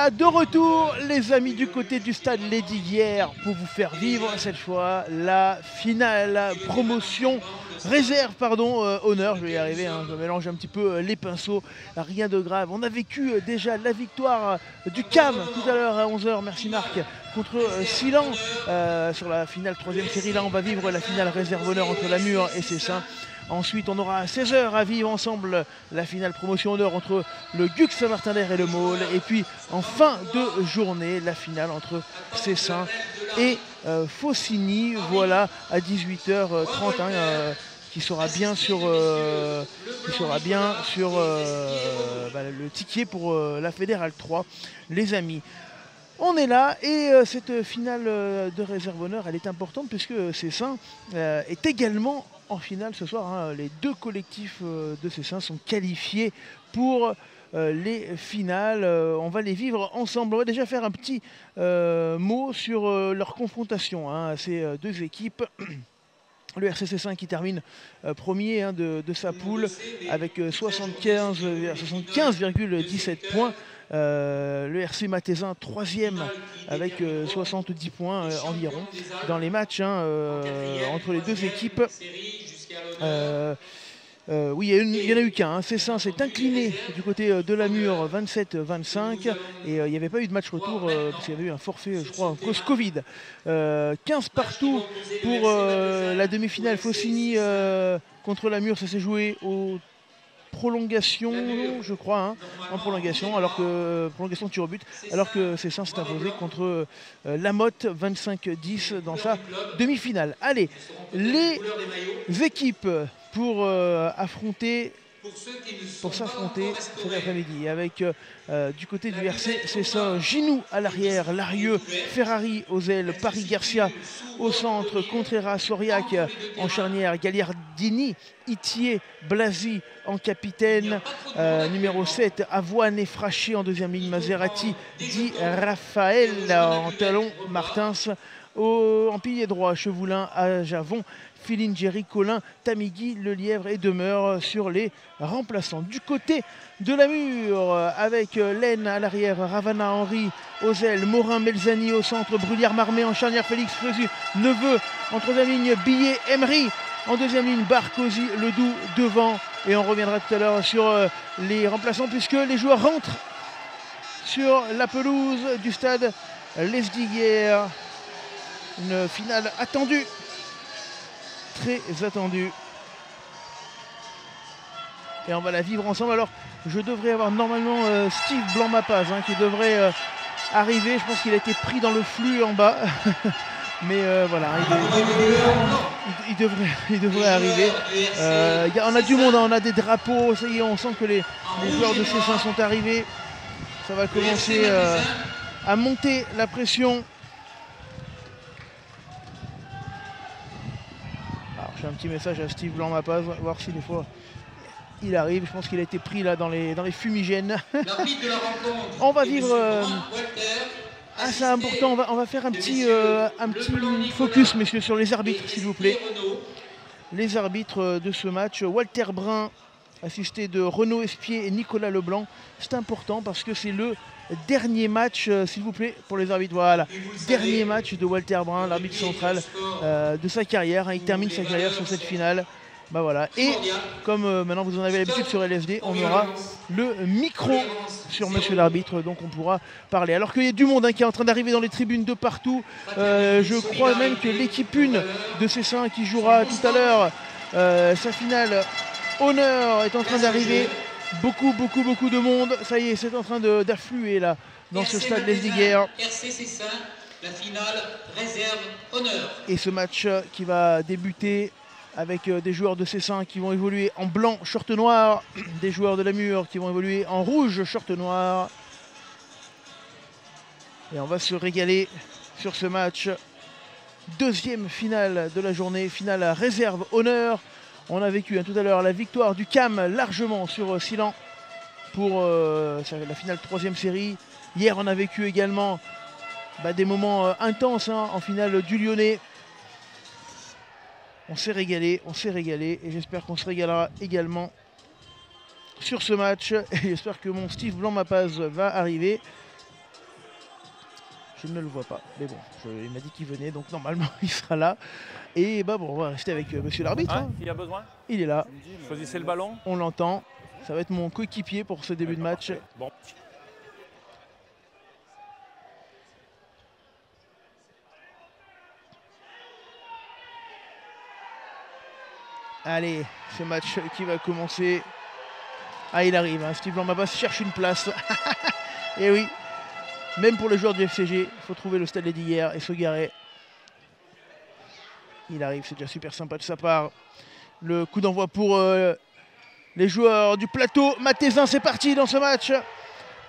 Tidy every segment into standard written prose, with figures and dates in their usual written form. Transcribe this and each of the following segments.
voilà, de retour les amis du côté du stade Lesdiguières pour vous faire vivre cette fois la finale promotion réserve honneur, je vais y arriver, hein, je mélange un petit peu les pinceaux, rien de grave. On a vécu déjà la victoire du CAM tout à l'heure à 11 h, merci Marc, contre Silan sur la finale 3e série. Là on va vivre la finale réserve honneur entre Lamure et Cessin. Ensuite, on aura à 16 h à vivre ensemble la finale promotion honneur entre le GUC Saint-Martin-d'Air et le Maule. Et puis, en fin de journée, la finale entre Cessin et Faucigny. Voilà, à 18h30, qui sera bien sur, le ticket pour la Fédérale 3, les amis. On est là et cette finale de réserve honneur, elle est importante puisque Cessin est également en finale ce soir, hein. Les deux collectifs de Cessin sont qualifiés pour les finales. On va les vivre ensemble. On va déjà faire un petit mot sur leur confrontation, hein, ces deux équipes. Le RC Cessin qui termine premier, hein, de sa poule avec 75,17 points. Le RC Mathésin 3e avec 70 points environ dans les matchs, hein, entre les deux équipes. Oui, il n'y en a eu qu'un, hein. Cessin s'est incliné du côté de Lamure 27-25 et il n'y avait pas eu de match retour parce qu'il y avait eu un forfait, je crois, cause Covid. 15 partout pour la demi-finale Faucigny contre Lamure, ça s'est joué au prolongation, je crois, hein, en prolongation, prolongation tir au but, alors que Cessin s'est imposé contre Lamotte 25-10 dans sa demi-finale. Allez, les équipes pour s'affronter cet après-midi avec du côté du RC Cessin, Ginou à l'arrière, Larieux, Ferrari aux ailes, Paris Garcia au centre, Contreras, Soriac en charnière, Gagliardini, Itier, Blasi en capitaine, numéro 7, Avoine et Fraché en deuxième ligne, Maserati, Di Raphaël en talon, Martins en pilier droit, Chevoulin à Javon, Filingeri, Colin, Tamigui, Lelièvre et Demeure sur les remplaçants. Du côté de Lamure, avec Laine à l'arrière, Ravana, Henry aux ailes, Morin, Melzani au centre, Bruyère, Marmé en charnière, Félix, Fleusu, Neveu en troisième ligne, Billet, Emery en deuxième ligne, Barcosi, Ledoux devant. Et on reviendra tout à l'heure sur les remplaçants puisque les joueurs rentrent sur la pelouse du stade Lesdiguières. Une finale attendue, très attendue. Et on va la vivre ensemble. Alors, je devrais avoir normalement Steve Blanc-Mapaz, hein, qui devrait arriver. Je pense qu'il a été pris dans le flux en bas. Mais voilà, il devrait arriver. On a du monde, hein, on a des drapeaux. Ça y est, on sent que les joueurs de Cessin sont arrivés. Ça va commencer à monter la pression. Je fais un petit message à Steve Blanc-Mapaz, voir si des fois il arrive. Je pense qu'il a été pris là dans les fumigènes. On va vivre c'est important. On va faire un petit focus, messieurs, sur les arbitres, s'il vous plaît. Les arbitres de ce match, Walter Brun, assisté de Renaud Espier et Nicolas Leblanc. C'est important parce que c'est le dernier match, s'il vous plaît, pour les arbitres. Voilà, dernier match de Walter Brun, l'arbitre central de sa carrière, hein. Il termine sa carrière sur cette finale. Bah voilà. Et comme maintenant vous en avez l'habitude sur LSD, on aura le micro sur monsieur l'arbitre, donc on pourra parler. Alors qu'il y a du monde, hein, qui est en train d'arriver dans les tribunes de partout. Je crois même que l'équipe 1 de Cessin qui jouera tout à l'heure sa finale honneur est en train d'arriver. Beaucoup de monde. Ça y est, c'est en train d'affluer là dans ce stade Lesdiguières. RC Cessin, la finale réserve honneur. Et ce match qui va débuter avec des joueurs de Cessin qui vont évoluer en blanc, short noir, des joueurs de Lamure qui vont évoluer en rouge, short noir. Et on va se régaler sur ce match. Deuxième finale de la journée, finale à réserve honneur. On a vécu, hein, tout à l'heure la victoire du CAM largement sur Silan pour la finale 3e série. Hier, on a vécu également des moments intenses, hein, en finale du Lyonnais. On s'est régalé et j'espère qu'on se régalera également sur ce match. Et j'espère que mon Steve Blanc-Mapaz va arriver. Je ne le vois pas. Mais bon, il m'a dit qu'il venait, donc normalement il sera là. Et bah bon, on va rester avec monsieur l'arbitre. Hein, il y a besoin. Il est là. Choisissez le ballon. On l'entend. Ça va être mon coéquipier pour ce début de match. Bon. Allez, ce match qui va commencer. Ah, il arrive, hein. Steve Blanc-Mabas cherche une place. Et oui, même pour les joueurs du FCG, il faut trouver le stade d'hier et se garer. Il arrive, c'est déjà super sympa de sa part. Le coup d'envoi pour les joueurs du plateau Mathésin. C'est parti dans ce match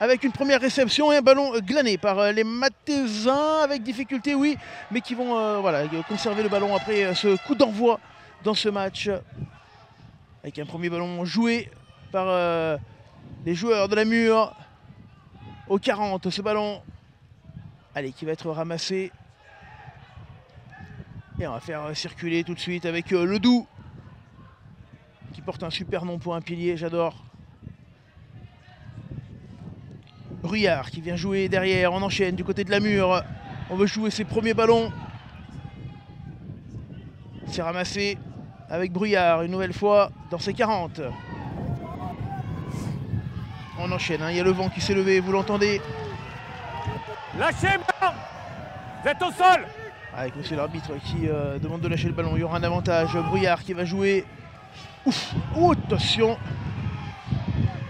avec une première réception et un ballon glané par les Mathézins avec difficulté, oui, mais qui vont voilà, conserver le ballon après ce coup d'envoi dans ce match. Avec un premier ballon joué par les joueurs de la Mure. Au 40, ce ballon, allez, qui va être ramassé. Et on va faire circuler tout de suite avec Ledoux, qui porte un super nom pour un pilier, j'adore. Bruyard qui vient jouer derrière, on enchaîne du côté de la Mure. On veut jouer ses premiers ballons. C'est ramassé avec Bruyard une nouvelle fois dans ses 40. On enchaîne, hein. Il y a le vent qui s'est levé, vous l'entendez. Lâchez, vous êtes au sol. Avec monsieur l'arbitre qui demande de lâcher le ballon, il y aura un avantage. Bruyard qui va jouer. Ouf, oh, attention.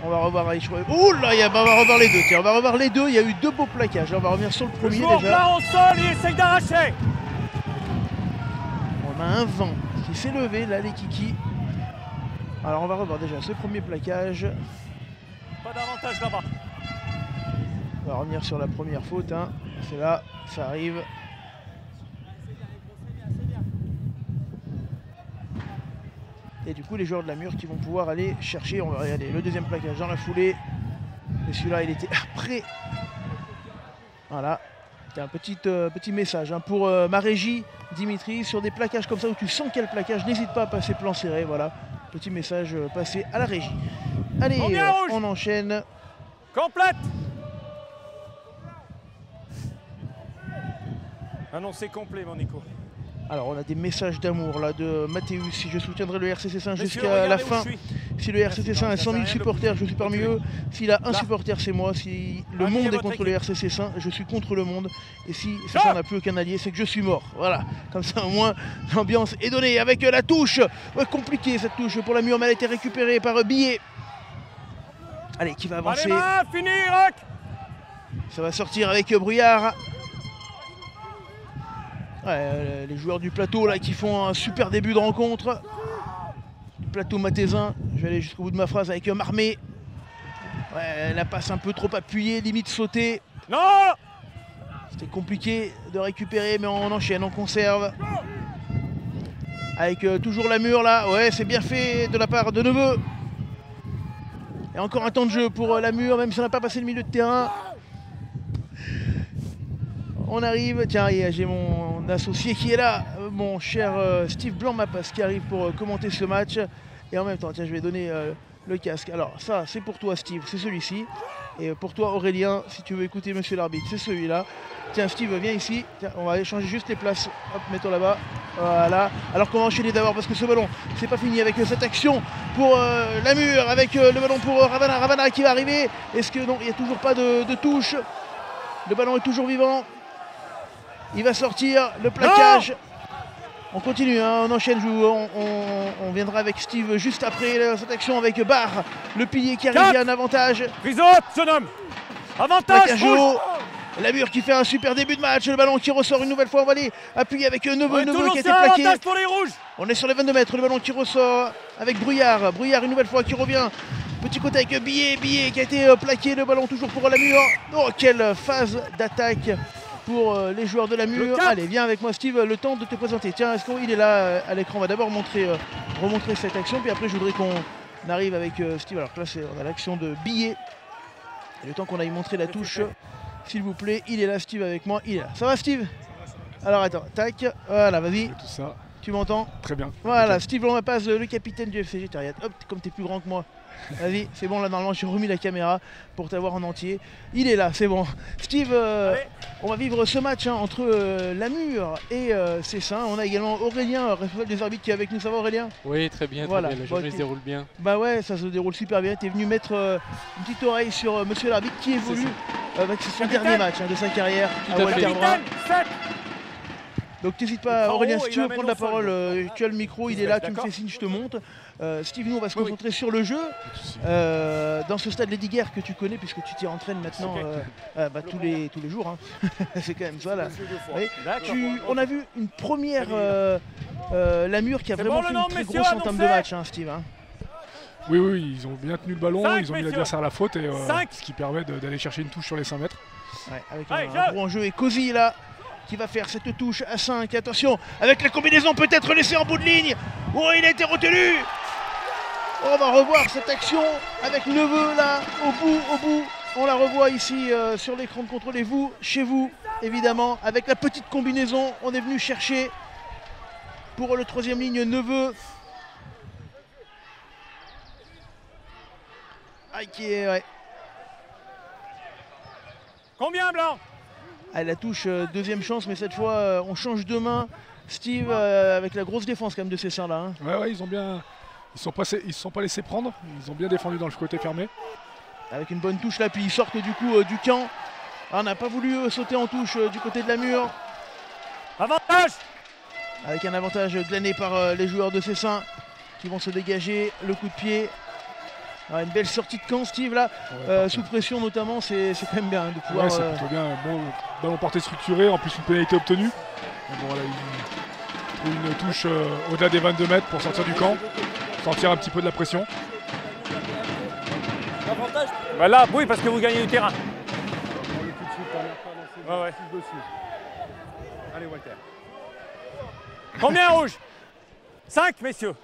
On va revoir. Oh là, on va revoir les deux. Tiens, on va revoir les deux. Il y a eu deux beaux plaquages. On va revenir sur le premier déjà. déjà. Au sol, il essaye d'arracher. On a un vent qui s'est levé là, les kikis. Alors on va revoir déjà ce premier plaquage. Pas d'avantage là-bas. On va revenir sur la première faute. Hein. C'est là, ça arrive. Et du coup, les joueurs de la Mure qui vont pouvoir aller chercher. On va regarder le deuxième plaquage dans la foulée. Et celui-là, il était après. Voilà. C'était un petit message hein, pour ma régie, Dimitri, sur des plaquages comme ça où tu sens quel plaquage. N'hésite pas à passer plan serré. Voilà. Petit message passé à la régie. Allez, on enchaîne. Complète. Annoncé complet, mon Nico. Alors on a des messages d'amour là de Mathéus. Si je soutiendrai le RCC Saint jusqu'à la fin. Si le RCC Saint a 100 000 supporters, je suis parmi eux. S'il a un supporter, c'est moi. Si le monde est contre le RCC Saint, je suis contre le monde. Et si ça n'a plus aucun allié, c'est que je suis mort. Voilà, comme ça au moins l'ambiance est donnée. Avec la touche, ouais, compliquée cette touche pour la Mure, mais elle a été récupérée par Billet. Allez, qui va avancer. Fini, Irak. Ça va sortir avec Bruyard. Ouais, les joueurs du plateau là qui font un super début de rencontre. Plateau Mathésin, je vais aller jusqu'au bout de ma phrase avec Marmé. Ouais, la passe un peu trop appuyée, limite sautée. Non. C'était compliqué de récupérer, mais on enchaîne, on conserve. Avec toujours la Mure là, ouais, c'est bien fait de la part de Neveu. Et encore un temps de jeu pour la Mure, même si on n'a pas passé le milieu de terrain. On arrive, tiens, j'ai mon associé qui est là, mon cher Steve Blanc-Mabas qui arrive pour commenter ce match. Et en même temps, tiens, je vais donner le casque. Alors ça, c'est pour toi Steve, c'est celui-ci. Et pour toi Aurélien, si tu veux écouter monsieur l'arbitre, c'est celui-là. Tiens Steve, viens ici. Tiens, on va échanger juste les places. Hop, mets-toi là-bas. Voilà. Alors qu'on va enchaîner d'abord parce que ce ballon, c'est pas fini avec cette action pour la Mure, avec le ballon pour Ravana. Ravana qui va arriver. Est-ce que non, il n'y a toujours pas de touche. Le ballon est toujours vivant. Il va sortir le plaquage. Non, on continue, hein, on enchaîne. On viendra avec Steve juste après cette action avec Barre, le pilier qui arrive. Il y a un avantage. Prise haute, jeune homme. Avantage. La Mure qui fait un super début de match. Le ballon qui ressort une nouvelle fois. On va aller appuyer avec Neveu. Neveu qui a été plaqué. Pour les rouges. On est sur les 22 mètres. Le ballon qui ressort avec Bruyard. Bruyard une nouvelle fois qui revient. Petit côté avec Billet qui a été plaqué. Le ballon toujours pour la Mure. Oh, quelle phase d'attaque pour les joueurs de la Mure. Allez, viens avec moi Steve, le temps de te présenter. Tiens, est-ce qu'il est là à l'écran? On va d'abord remontrer cette action, puis après je voudrais qu'on arrive avec Steve. Alors là, on a l'action de Billet. Et le temps qu'on aille montrer la touche, s'il vous plaît, il est là Steve avec moi, il est là. Ça va Steve? Alors attends, tac, voilà, vas-y. Tout ça. Tu m'entends? Très bien. Voilà, okay. Steve Blanc-Mabas, le capitaine du FCG Terriat. Hop, comme t'es plus grand que moi, Vas-y, c'est bon, là normalement j'ai remis la caméra pour t'avoir en entier. Il est là, c'est bon. Steve, on va vivre ce match entre Lamur et Cessin. On a également Aurélien, responsable des arbitres, qui est avec nous. Ça va, Aurélien? Oui, très bien, voilà. Très bien. La journée se déroule bien. Bah ouais, ça se déroule super bien. Tu es venu mettre une petite oreille sur monsieur l'arbitre qui évolue. C'est son dernier match de sa carrière à Walter Brun. Donc n'hésite pas, Aurélien, si tu veux prendre la parole, tu as le micro, il est là, tu me fais signe, je te monte. Steve, nous on va se concentrer sur le jeu. Dans ce stade Lady Guerre que tu connais, puisque tu t'y entraînes maintenant tous les jours. Hein. C'est quand même ça là. On a vu une première Lamur qui a vraiment fait une très grosse entame de match, hein, Steve. Hein. Oui, ils ont bien tenu le ballon, ils ont mis l'adversaire à la faute, et ce qui permet d'aller chercher une touche sur les 5 mètres. Ouais, avec un gros enjeu, et Cozy là, qui va faire cette touche à 5. Attention, avec la combinaison peut-être laissée en bout de ligne. Oh, il a été retenu. On va revoir cette action avec Neveu là, au bout. On la revoit ici sur l'écran de contrôle, et vous, chez vous, évidemment, avec la petite combinaison, on est venu chercher pour le 3e ligne Neveu. Ah, qui est, ouais. Combien, Blanc? Ah, la touche, deuxième chance, mais cette fois on change de main. Steve, avec la grosse défense quand même de ces seins là. Hein. Ouais, ils se sont pas laissés prendre, ils ont bien défendu dans le côté fermé. Avec une bonne touche là, puis ils sortent du coup du camp. Ah, on n'a pas voulu sauter en touche du côté de Lamur. Avantage. Avec un avantage glané par les joueurs de Cessin qui vont se dégager. Le coup de pied. Ah, une belle sortie de camp, Steve là, sous pression notamment, c'est quand même bien de pouvoir. Ouais, c'est plutôt bien. Bon, ballon porté structuré, en plus une pénalité obtenue. Bon, voilà, il trouve une touche au-delà des 22 mètres pour sortir du camp, sortir un petit peu de la pression. Bah là, oui, parce que vous gagnez du terrain. Ouais. Allez, Walter. Combien rouge? 5, messieurs.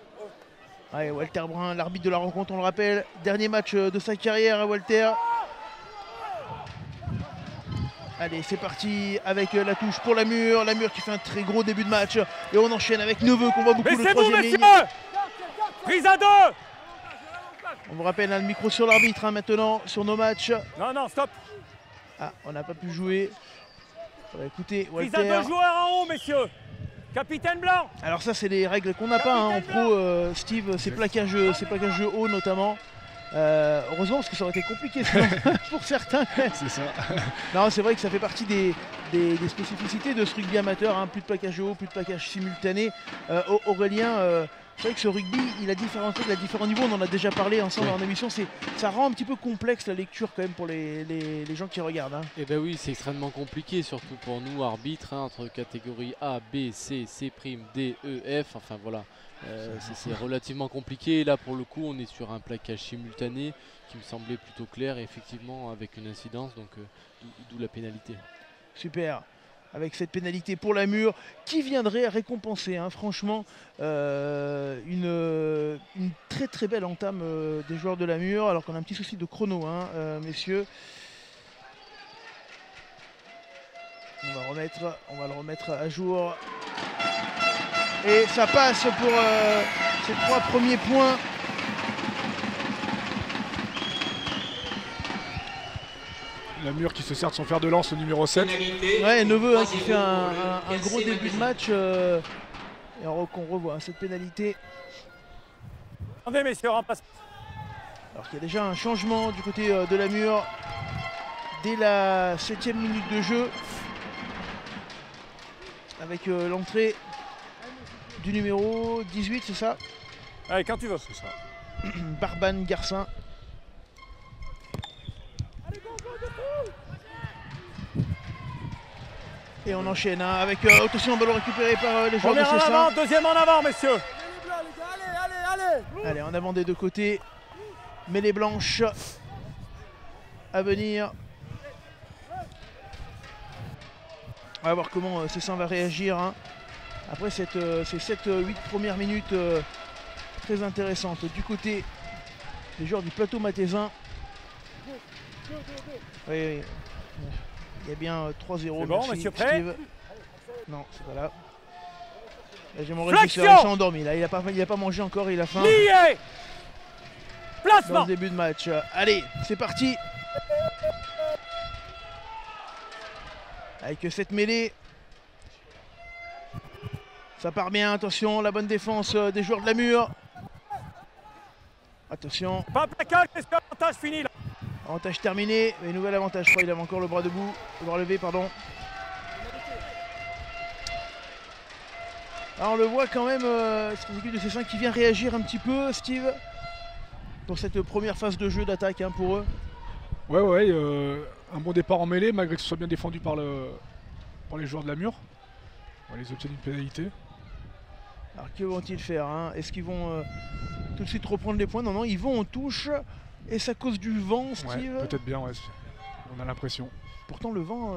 Allez, Walter Brun, l'arbitre de la rencontre, on le rappelle. Dernier match de sa carrière à Walter. Allez, c'est parti avec la touche pour Lamur. Lamur qui fait un très gros début de match. Et on enchaîne avec Neveu qu'on voit beaucoup le 3e ligne. Prise à 2. On vous rappelle, le micro sur l'arbitre maintenant, sur nos matchs. Non, stop. Ah, on n'a pas pu jouer. Écoutez, Walter. Prise à 2 joueurs en haut, messieurs. Capitaine Blanc. Alors ça, c'est les règles qu'on n'a pas en pro, Steve, c'est plaquage jeu haut notamment. Heureusement, parce que ça aurait été compliqué sinon, pour certains. C'est ça. Non, c'est vrai que ça fait partie des spécificités de ce rugby amateur, hein. Plus de plaquage haut, plus de plaquage simultané. Aurélien, c'est vrai que ce rugby, il a différents trucs, il a différents niveaux, on en a déjà parlé ensemble en émission. Ça rend un petit peu complexe la lecture quand même pour les gens qui regardent. Hein. Et ben oui, c'est extrêmement compliqué, surtout pour nous arbitres, hein, entre catégories A, B, C, C', D, E, F, enfin voilà. C'est relativement compliqué. Là pour le coup on est sur un plaquage simultané qui me semblait plutôt clair et effectivement avec une incidence, donc d'où la pénalité. Super, avec cette pénalité pour Lamur qui viendrait récompenser franchement une très très belle entame des joueurs de Lamur, alors qu'on a un petit souci de chrono, messieurs. On va le remettre à jour. Et ça passe pour ces 3 premiers points. Lamur qui se sert de son fer de lance au numéro 7. Ouais, Neveu qui fait un gros début de match. Et qu'on revoit cette pénalité. Attendez, messieurs, on passe. Alors qu'il y a déjà un changement du côté de Lamur dès la 7e minute de jeu. Avec l'entrée du numéro 18, c'est ça? Allez, quand tu veux. C'est ça. Barban Garcin. Et on enchaîne avec attention, ballon récupéré par les joueurs de Cessin. En avant, deuxième en avant, messieurs. Allez, en avant des deux côtés. Mêlée blanche à venir. On va voir comment Cessin va réagir. Après ces 7-8 premières minutes très intéressantes du côté des joueurs du plateau mathésin. Oui. Il y a bien 3-0. Bon, monsieur prêt? Steve. Non, c'est pas là. J'ai mon régisseur, il s'est endormi là. Il a pas mangé encore, il a faim. Lié. dans Placement. ce début de match. Allez, c'est parti. Avec cette mêlée. Ça part bien, attention, la bonne défense des joueurs de la Mur. Attention, Pas un plaquage, messieurs, avantage fini là. avantage terminé, et nouvel avantage, je crois, il avait encore le bras debout, le bras levé, pardon. Alors on le voit quand même, c'est l'équipe de C5 qui vient réagir un petit peu, Steve, pour cette première phase de jeu d'attaque hein, pour eux. Ouais, un bon départ en mêlée, malgré que ce soit bien défendu par les joueurs de la Mur. On va les obtenir une pénalité. Alors que vont-ils faire hein? Est-ce qu'ils vont tout de suite reprendre les points? Non, ils vont en touche. Et c'est à cause du vent, Steve? Ouais, peut-être bien, ouais. On a l'impression. Pourtant le vent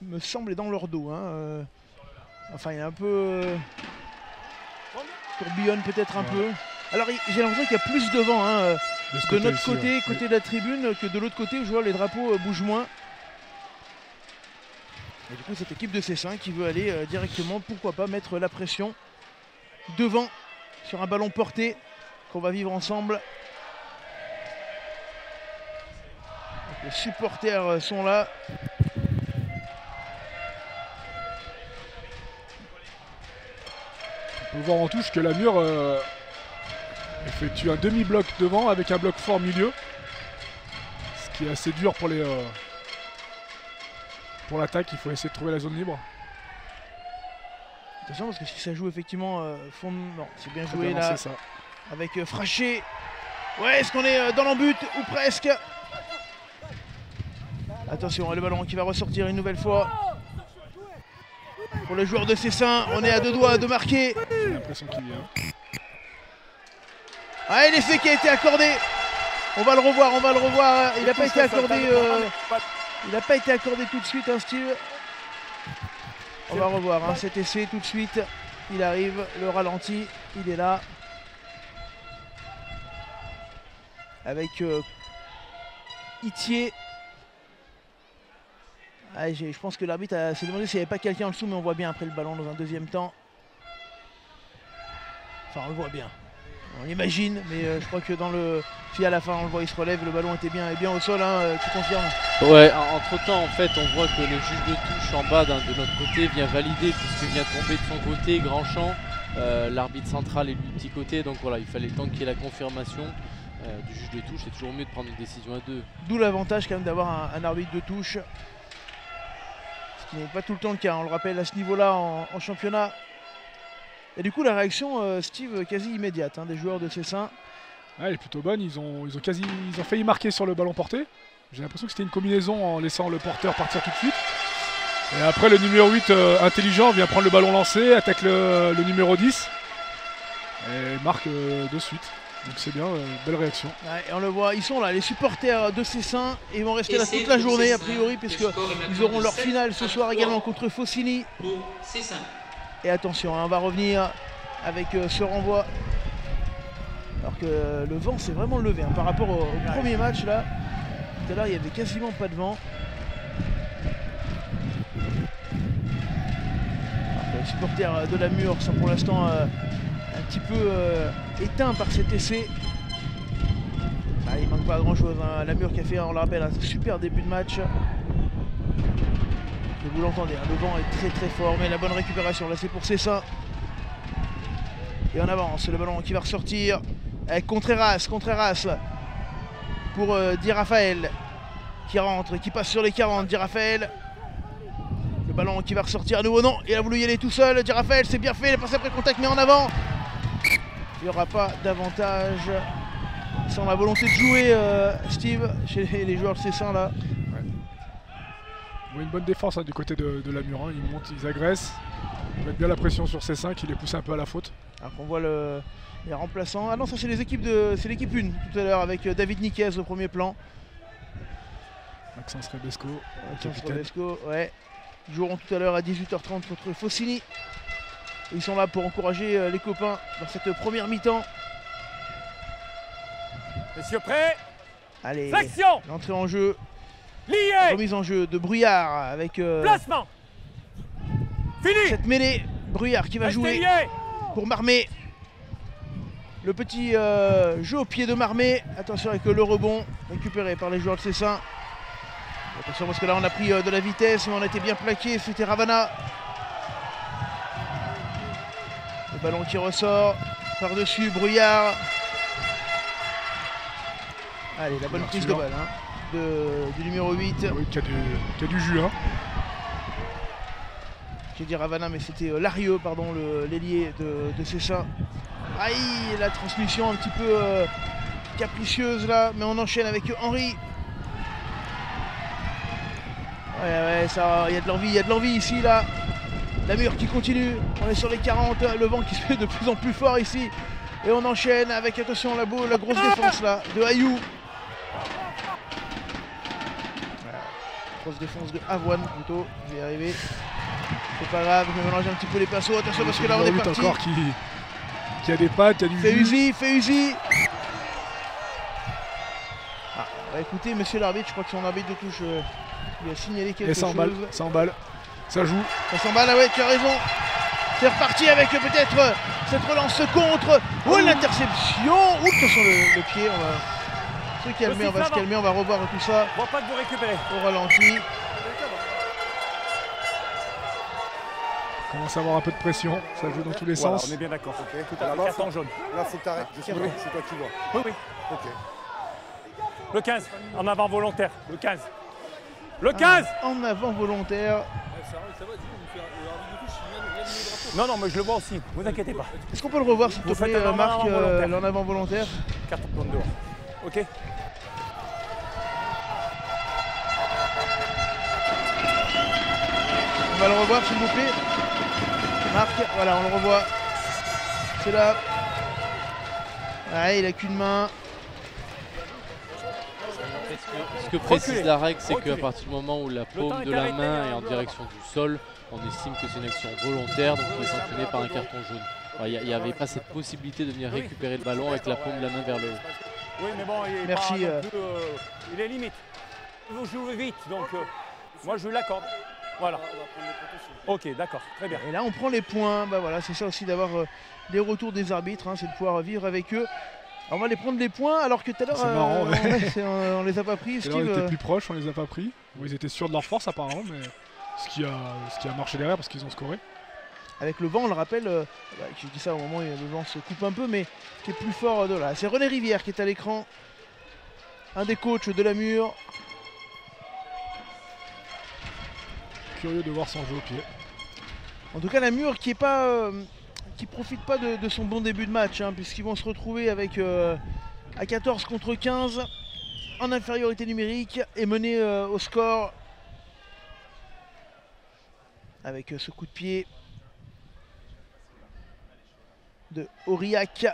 me semble est dans leur dos. Hein, enfin il est un peu... tourbillonne peut-être un peu. Alors j'ai l'impression qu'il y a plus de vent hein, de notre ici, côté, ouais. côté de la tribune, que de l'autre côté où je vois les drapeaux bougent moins. Et du coup cette équipe de C5 qui veut aller directement, pourquoi pas, mettre la pression devant sur un ballon porté qu'on va vivre ensemble. Les supporters sont là. On peut voir en touche que la Mur effectue un demi-bloc devant avec un bloc fort milieu. Ce qui est assez dur pour l'attaque, il faut essayer de trouver la zone libre. Attention parce que si ça joue effectivement fond... Non, c'est bien Très joué bien là. lancé, ça. Avec Frachet. Ouais, est-ce qu'on est dans l'embut ou presque? Attention, le ballon qui va ressortir une nouvelle fois. Pour les joueurs de Cessin, on est à deux doigts de marquer. J'ai l'impression qu'il vient. Ah, et l'effet qui a été accordé. On va le revoir, Il n'a pas été accordé. Il n'a pas été accordé tout de suite, hein, Steve. On va revoir hein, cet essai tout de suite. Il arrive, le ralenti, il est là. Avec Itier. Ah, je pense que l'arbitre s'est demandé s'il n'y avait pas quelqu'un en dessous, mais on voit bien après le ballon dans un deuxième temps. Enfin, on le voit bien. On imagine, mais je crois que dans le... Si à la fin on le voit, il se relève, le ballon était bien au sol, hein, tu confirmes? Ouais, entre temps en fait on voit que le juge de touche en bas de notre côté vient valider puisque vient tomber de son côté Grandchamp, l'arbitre central est du petit côté, donc voilà il fallait le temps qu'il y ait la confirmation du juge de touche. C'est toujours mieux de prendre une décision à deux. D'où l'avantage quand même d'avoir un arbitre de touche, ce qui n'est pas tout le temps le cas, on le rappelle à ce niveau-là en championnat. Et du coup la réaction Steve quasi immédiate hein, des joueurs de Cessin. Ouais, elle est plutôt bonne, ils ont failli marquer sur le ballon porté. J'ai l'impression que c'était une combinaison en laissant le porteur partir tout de suite. Et après le numéro 8 intelligent vient prendre le ballon lancé, attaque le numéro 10 et marque de suite. Donc c'est bien, belle réaction. Ouais, et on le voit, ils sont là, les supporters de Cessin, et ils vont rester là Et toute la c'est journée a Cessin. priori, Le puisque score est ils maintenant auront de leur 7 finale ce à soir 3 également contre Faucigny. pour C5. Et attention, hein, on va revenir avec ce renvoi. Alors que le vent s'est vraiment levé hein, par rapport au premier match là. Tout à l'heure il n'y avait quasiment pas de vent. Alors, les supporters de la Mur sont pour l'instant un petit peu éteints par cet essai. Ah, il manque pas grand chose, hein. La Mur qui a fait, on le rappelle, un super début de match. Et vous l'entendez, hein, le vent est très très fort, mais la bonne récupération là c'est pour Cessin. Et on avance, le ballon qui va ressortir avec Contreras pour Di Raphaël qui rentre, qui passe sur les 40, Di Raphaël. Le ballon qui va ressortir à nouveau, non, il a voulu y aller tout seul, Di Raphaël, c'est bien fait, il est passé après contact, mais en avant. Il n'y aura pas d'avantage. Sans la volonté de jouer, Steve, chez les joueurs de Cessin là. Ouais. On voit une bonne défense hein, du côté de la Mur, hein. Ils montent, ils agressent, ils mettent bien la pression sur C5 qui les pousse un peu à la faute. Alors qu'on voit les remplaçants. Ah non, ça c'est l'équipe 1 tout à l'heure avec David Niquez au premier plan. Maxence Rebesco, Maxence capitaine. Rebesco, ouais. Ils joueront tout à l'heure à 18h30 contre Faucigny. Ils sont là pour encourager les copains dans cette première mi-temps. Messieurs prêts. Allez, Flexion. l'entrée en jeu, Lié. remise en jeu de Bruyard avec Placement. Fini. cette mêlée. Bruyard qui va Restez jouer liés. pour Marmé. Le petit jeu au pied de Marmé. Attention avec le rebond récupéré par les joueurs de Cessin. Attention parce que là on a pris de la vitesse, mais on a été bien plaqué. C'était Ravana. Le ballon qui ressort par-dessus Brouillard. Allez, la bonne prise de balle hein, du numéro 8. Oui, qui a du jus. Hein. J'ai dit Ravana, mais c'était Larieux, pardon, l'ailier de Cessin. Aïe, la transmission un petit peu capricieuse là, mais on enchaîne avec Henri. Ouais, ça, il y a de l'envie ici là. La mur qui continue, on est sur les 40, le vent qui se fait de plus en plus fort ici. Et on enchaîne avec, attention, la grosse défense là, de Ayou. Voilà. Grosse défense de Avoine plutôt, je vais y arriver. C'est pas grave, je vais mélanger un petit peu les pinceaux, attention parce que là on est parti. Encore qui a des pattes, qui a du jus. Fait Uzi. Ah, bah écoutez, monsieur l'arbitre, je crois que son arbitre de touche lui a signalé quelque chose. Ça emballe, ça joue. Ça s'emballe, ah ouais, tu as raison. C'est reparti avec peut-être cette relance contre. Oh, l'interception. Ouh, attention le pied, on va se calmer, on va revoir tout ça. Je vois pas que vous récupérez. Au ralenti. On commence à avoir un peu de pression, ça joue dans tous les sens. On est bien d'accord. Okay. Tout à fait, carton jaune. Là, faut que t'arrêtes. C'est toi qui vois. Oui. Ok. Le 15, en avant volontaire. Le 15. Le 15 En avant volontaire. Non, mais je le vois aussi, vous inquiétez pas. Est-ce qu'on peut le revoir s'il te plaît, Marc, l'en avant volontaire? Carton jaune dehors. Ok. On va le revoir s'il vous plaît. Marc, voilà, on le revoit. C'est là. Ah, il a qu'une main. Ce que précise la règle, c'est qu'à partir du moment où la paume de la main est en direction du sol, on estime que c'est une action volontaire, donc qui est sanctionnée par un carton jaune. Il n'y avait pas cette possibilité de venir récupérer le ballon avec la paume de la main vers le haut. Oui, mais bon, il est merci. Pas non plus, il est limite. Vous jouez vite, donc moi je lui l'accorde. Voilà. Ok, d'accord, très bien. Et là on prend les points, bah voilà, c'est ça aussi d'avoir les retours des arbitres, hein, c'est de pouvoir vivre avec eux. Alors on va les prendre les points alors que tout à l'heure c'est marrant, on les a pas pris. On était plus proches, on les a pas pris. Bon, ils étaient sûrs de leur force apparemment, mais ce qui a marché derrière parce qu'ils ont scoré. Avec le vent, on le rappelle, j'ai dit ça au moment où le vent se coupe un peu, mais qui est plus fort de là. C'est René Rivière qui est à l'écran, un des coachs de la Mure. Curieux de voir son jeu au pied. En tout cas, la Mure qui est pas, qui profite pas de son bon début de match, hein, puisqu'ils vont se retrouver avec à 14 contre 15 en infériorité numérique et menés au score avec ce coup de pied de Aurillac.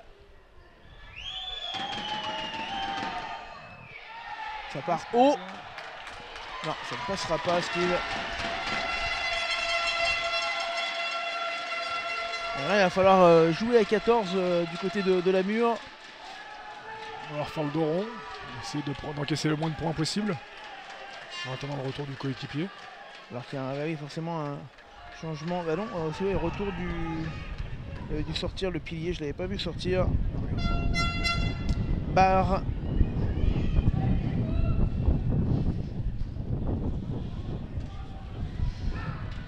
Ça part haut. Non, ça ne passera pas, Steve. Et là, il va falloir jouer à 14 du côté de la Mure. On va refaire le dos rond, essayer d'encaisser le moins de points possible en attendant le retour du coéquipier. Alors qu'il y a oui, forcément un changement. Bah non, c'est vrai, retour du. Il avait dû sortir le pilier, je ne l'avais pas vu sortir. Barre.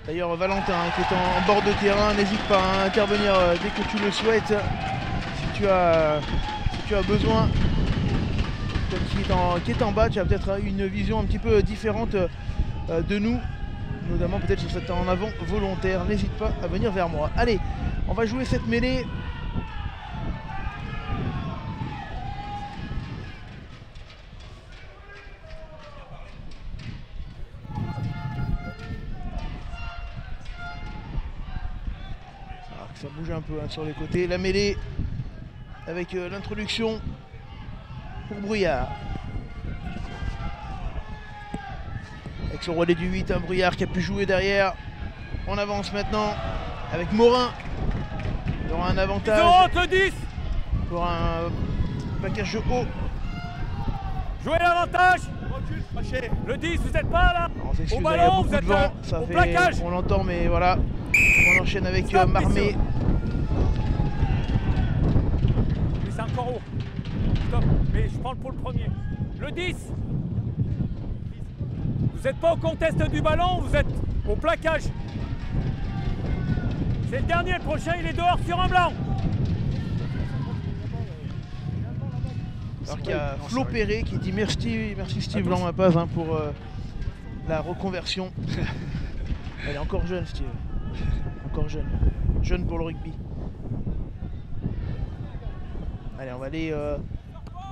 D'ailleurs Valentin qui est en bord de terrain, n'hésite pas à intervenir dès que tu le souhaites. Si tu as besoin. Toi qui est en bas, tu as peut-être une vision un petit peu différente de nous. Notamment peut-être sur cet en avant volontaire. N'hésite pas à venir vers moi. Allez, on va jouer cette mêlée. Ça bouge un peu hein, sur les côtés. La mêlée avec l'introduction pour Brouillard. Avec son relais du 8, un Brouillard qui a pu jouer derrière. On avance maintenant avec Morin. Il aura un avantage. Le 10 pour un plaquage haut. Jouez l'avantage. Le 10, vous n'êtes pas là. On s'excuse, au il y a ballon, beaucoup de vent. Ça au fait, plaquage. on l'entend, mais voilà. On enchaîne avec Stop, Marmé. stop. Mais je prends pour le premier. Le 10. Vous n'êtes pas au contest du ballon, vous êtes au plaquage. C'est le dernier, le prochain, il est dehors sur un blanc. Alors qu'il y a Flo Perret qui dit merci Steve Blanc ma pave hein, pour la reconversion. Elle est encore jeune Steve. Encore jeune. Jeune pour le rugby. Allez, on va aller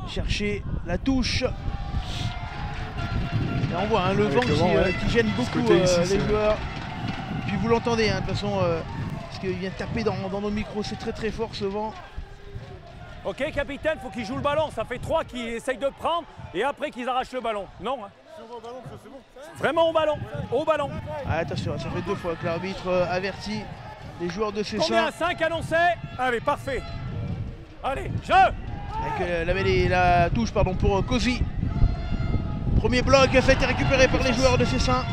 chercher la touche. Et on voit hein, le vent qui gêne beaucoup les joueurs. Puis vous l'entendez, hein, de toute façon, parce qu'il vient taper dans nos micros, c'est très fort ce vent. Ok, capitaine, faut qu'il joue le ballon. Ça fait 3 qui essayent de prendre et après qu'ils arrachent le ballon. Non, hein. Vraiment au ballon. Au ballon. Ah, attention, ça fait 2 fois que l'arbitre avertit les joueurs de Cessin. Combien? 5 annoncés? Allez, parfait. Allez, jeu. Avec la touche pardon, pour Cozy. Premier bloc, ça a été récupéré par les joueurs de Cessin.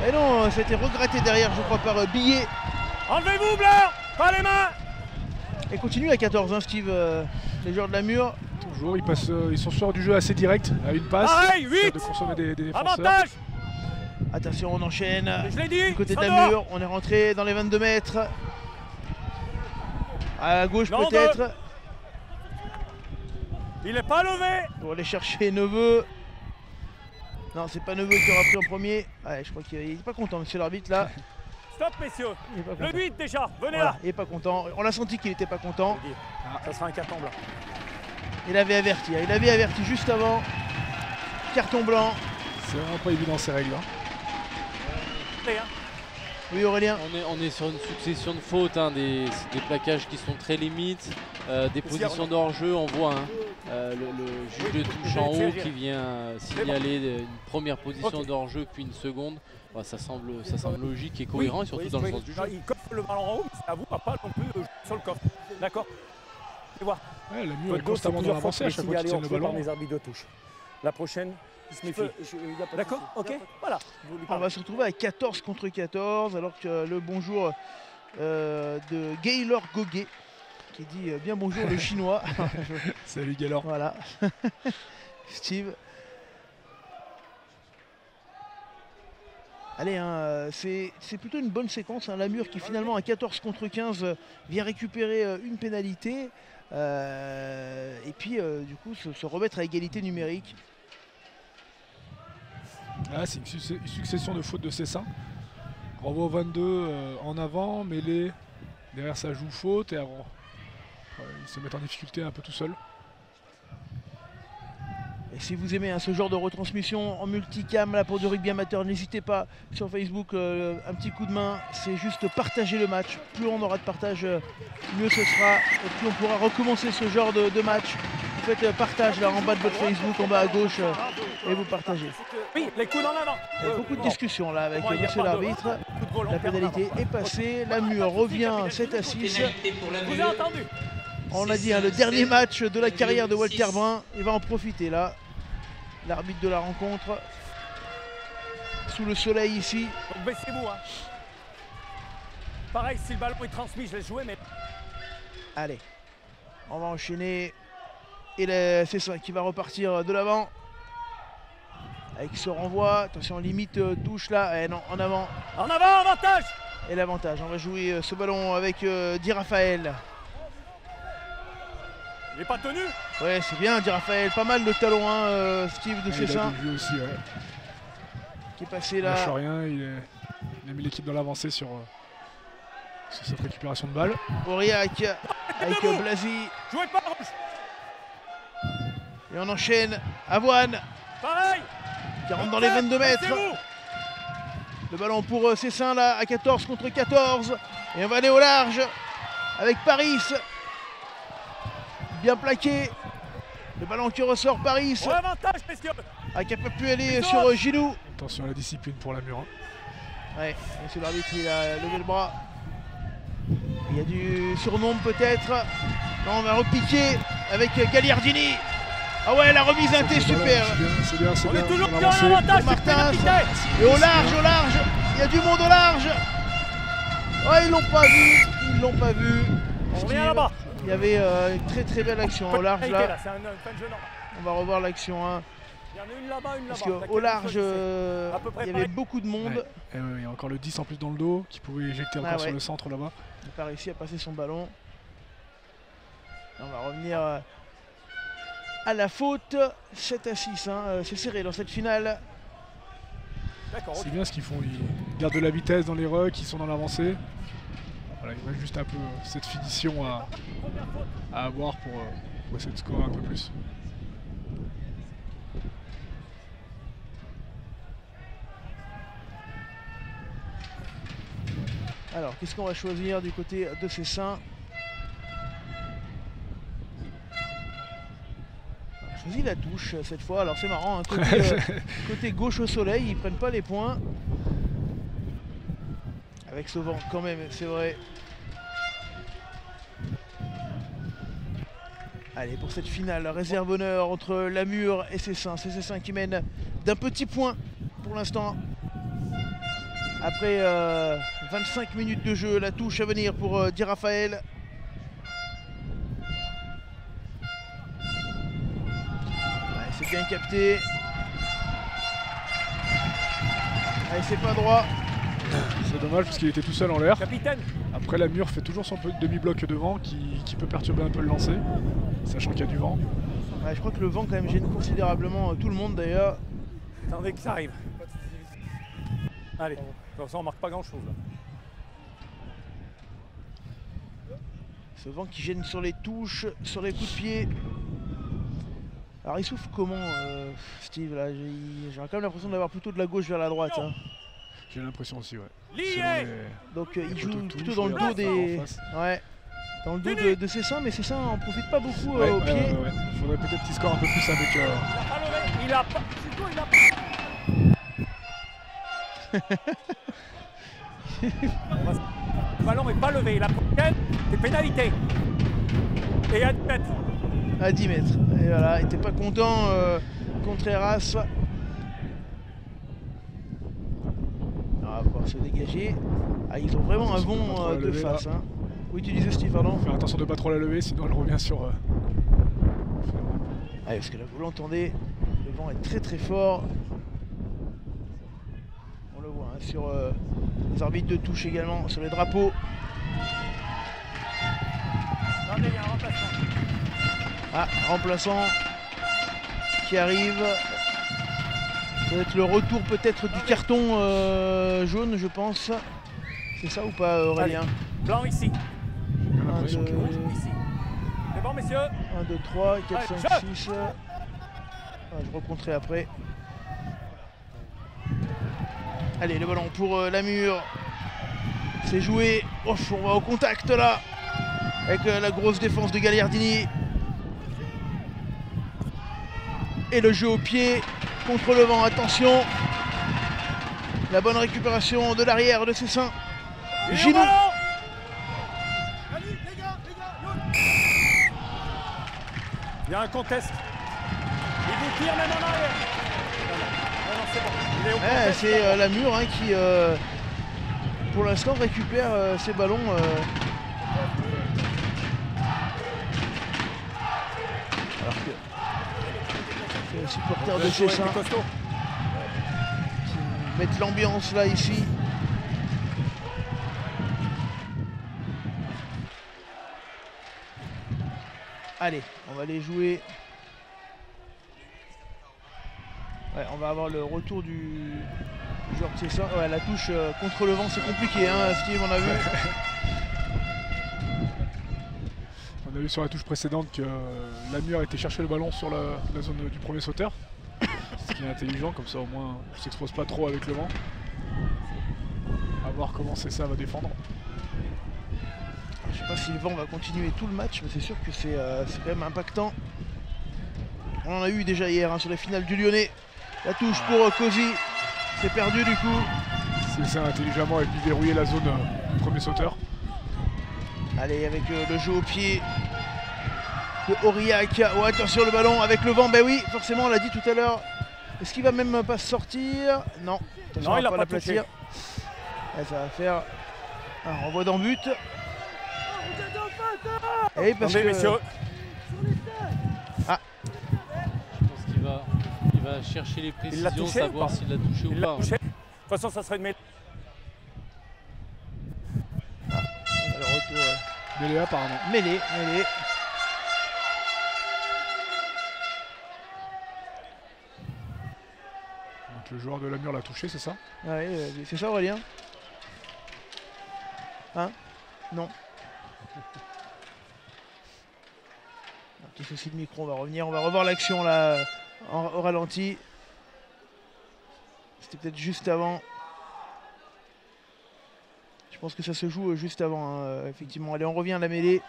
Et non, ça a été regretté derrière, je crois, par Billet. Enlevez-vous, Blanc. Pas les mains. Et continue à 14, hein, Steve, les joueurs de la Mure. Toujours, ils sont sur du jeu assez direct, à une passe. Pareil, 8. De consommer des défenseurs. Avantage. Attention, on enchaîne. Je l'ai dit. Du côté de ça la dehors. Mure, on est rentré dans les 22 mètres. À gauche peut-être. Il n'est pas levé. Pour aller chercher Neveu. Non, c'est pas Neveu qui aura pris en premier. Ouais, je crois qu'il n'est pas content, monsieur l'arbitre, là. Stop, messieurs. Il est pas Le content. 8 déjà. Venez Voilà, là. il n'est pas content. On l'a senti qu'il n'était pas content. Ça sera un carton blanc. Il avait averti. Il avait averti juste avant. Carton blanc. C'est vraiment pas évident ces règles. Hein. Oui, Aurélien. On est sur une succession de fautes, hein, des plaquages qui sont très limites, des positions de hors-jeu. On voit hein, le juge de touche en haut qui vient signaler une première position de hors-jeu puis une seconde. Bah, ça semble logique et cohérent et surtout dans le sens du jeu. Il coffre le ballon en haut, mais c'est à vous, pas non plus sur le coffre. D'accord. Ouais, la Mure est constamment dans l'avancée à chaque fois qu'ils tiennent le ballon. Les arbitres de touche. La prochaine, il se méfie. D'accord. Ok. Voilà. On va se retrouver à 14 contre 14 alors que le bonjour de Gaylor Goguet qui dit bien bonjour le chinois. Salut Gaylor. Voilà. Steve. Allez, hein, c'est plutôt une bonne séquence. Hein, la Mure qui finalement à 14 contre 15 vient récupérer une pénalité. Et puis du coup se remettre à égalité numérique. Ah, c'est une succession de fautes de Cessin. Renvoi au 22 en avant, mêlé. Derrière ça joue faute et avant, ils se mettent en difficulté un peu tout seul. Et si vous aimez hein, ce genre de retransmission en multicam là, pour du rugby amateur, n'hésitez pas sur Facebook, un petit coup de main, c'est juste partager le match. Plus on aura de partage, mieux ce sera, et plus on pourra recommencer ce genre de match. Vous faites partage là en bas de votre Facebook, en bas à gauche, et vous partagez. Oui, les coudes en avant. Il y a beaucoup de discussions là avec monsieur l'arbitre. La pénalité est passée, la Mure revient 7 à 6. Vous avez entendu? On a dit hein, le dernier match de la carrière de Walter Brun, il va en profiter là. L'arbitre de la rencontre, sous le soleil ici. Donc baissez-vous. Hein. Pareil, si le ballon est transmis, je laisse jouer, mais... Allez, on va enchaîner. Et c'est ça qui va repartir de l'avant. Avec ce renvoi, attention, limite touche là. Eh non, en avant. En avant, avantage. Et l'avantage, on va jouer ce ballon avec Di Raphaël. Il n'est pas tenu. Ouais, c'est bien, Di Raphaël. Pas mal le talon, hein, Steve de Cessin. Il a aussi, ouais. Qui est passé Il là. lâche rien, il a mis l'équipe dans l'avancée sur cette récupération de balle. Aurillac avec Blasi. Jouez pas rouge. Et on enchaîne. Avoine. Pareil. Qui rentre dans les 22 mètres. Baissez-vous. Le ballon pour Cessin là à 14 contre 14. Et on va aller au large avec Paris. Bien plaqué. Le ballon qui ressort, Paris. Ouais, avantage, messieurs. Qui n'a pas pu aller sur Ginou. Attention à la discipline pour la Mure. Hein. Ouais, monsieur l'arbitre, il a levé le bras. Il y a du surnombre peut-être. Non, on va repiquer avec Gagliardini. Ah ouais, la remise inté, super. C'est bien, c'est On bien. est toujours On bien en avance. avantage. Martin. Et au large, il y a du monde au large. Oh, ils l'ont pas vu, On revient là-bas. Il y avait une très belle action au large là. C'est un fin de jeu normal. On va revoir l'action 1. Il y en a une là-bas, une Parce là-bas. qu'au large, À peu près il y avait pareil. beaucoup de monde. Ouais. Et ouais, il y a encore le 10 en plus dans le dos qui pouvait éjecter encore sur ouais. le centre là-bas. Il n'a pas réussi à passer son ballon. On va revenir à la faute. 7-6, hein. C'est serré dans cette finale. D'accord, ok. C'est bien ce qu'ils font, ils gardent de la vitesse dans les rucks, ils sont dans l'avancée. Voilà, il reste juste un peu cette finition à avoir pour essayer de scorer un peu plus. Alors, qu'est-ce qu'on va choisir du côté de Cessin? On a choisi la touche cette fois. Alors c'est marrant, hein, côté gauche au soleil, ils prennent pas les points. Avec ce vent quand même, c'est vrai. Allez, pour cette finale, réserve honneur entre Lamure et Cessin. C'est Cessin qui mène d'un petit point pour l'instant. Après 25 minutes de jeu, la touche à venir pour Di Raphaël. Allez, c'est bien capté. Allez, c'est pas droit. C'est dommage parce qu'il était tout seul en l'air. Capitaine. Après, la mur fait toujours son demi-bloc devant qui peut perturber un peu le lancer, sachant qu'il y a du vent. Ouais, je crois que le vent quand même gêne considérablement tout le monde d'ailleurs. Attendez que ça arrive. Allez, comme ça on marque pas grand chose là. Ce vent qui gêne sur les touches, sur les coups de pied. Alors il souffle comment Steve là? J'ai quand même l'impression d'avoir plutôt de la gauche vers la droite. Hein. J'ai l'impression aussi, ouais. Lié. Donc il joue photos de plutôt touche, dans le dos regarde, des. en face. Ouais. Dans le dos de Cessin, mais Cessin en profite pas beaucoup Ouais, au pied. ouais. Faudrait peut-être qu'il score un peu plus avec. Il a pas levé. Il a pas. Surtout, il a pas. Le ballon n'est pas levé. La prochaine, c'est pénalité. Et à 10 mètres. À 10 mètres. Et voilà, il était pas content Contreras. On va pouvoir se dégager. Ah, ils ont vraiment un Attention de pas vent trop la de lever, face. là. Hein. Oui, tu disais Steve, pardon. Faire attention de pas trop la lever, sinon elle revient sur. Ah, parce que là, vous l'entendez, le vent est très fort. On le voit hein, sur les arbitres de touche également, sur les drapeaux. Attendez, il y a un remplaçant. Ah, remplaçant qui arrive. Ça va être le retour peut-être du carton jaune, je pense. C'est ça ou pas, Aurélien? Blanc ici. J'ai bien l'impression que. Rouge ici. C'est bon, messieurs. 1, 2, 3, 4, Allez, 5, 6. Je recompterai après. Allez, le ballon pour Lamure. C'est joué. Oh, on va au contact là. Avec la grosse défense de Gagliardini. Et le jeu au pied contre le vent. Attention. La bonne récupération de l'arrière de Cessin. Et Ginou. au ballon. Il y a un contest. Il vous tire même en arrière. Non, c'est bon. Il est au contest. C'est Lamure hein, qui, pour l'instant, récupère ses ballons. Alors que les supporters de Cessin costaud. qui mettent l'ambiance là ici. Allez, on va les jouer. Ouais, on va avoir le retour du joueur de Cessin. Ouais, la touche contre le vent, c'est compliqué, hein, Steve, on a vu. On a vu sur la touche précédente que Lamure était chercher le ballon sur la zone du premier sauteur. Ce qui est intelligent, comme ça au moins on ne s'expose pas trop avec le vent. A voir comment Cessin va défendre. Je sais pas si le vent va continuer tout le match, mais c'est sûr que c'est quand même impactant. On en a eu déjà hier hein, sur les finales du Lyonnais. La touche pour Cosi, c'est perdu du coup. Cessin intelligemment a pu verrouiller la zone du premier sauteur. Allez, avec le jeu au pied de Aurillac. Oh, attention le ballon avec le vent, ben oui, forcément on l'a dit tout à l'heure. Est-ce qu'il va même pas sortir? Non, attention, Non, on il va a pas l'aplatir. touché. Ça va faire un renvoi d'en but. Et parce Attendez, que... messieurs. Ah. Je pense qu'il va chercher les Il l'a précisions, touché ou savoir pas? s'il l'a touché ou Il l'a pas. touché. De toute façon, ça serait une mêlée. Le retour, Mêlée apparemment. mêlée. Donc le joueur de Lamure l'a touché, c'est ça? Ouais, c'est ça Aurélien? Hein? Non. Un petit souci de micro, on va revenir, on va revoir l'action là au ralenti. C'était peut-être juste avant. Je pense que ça se joue juste avant, hein, effectivement. Allez, on revient à la mêlée.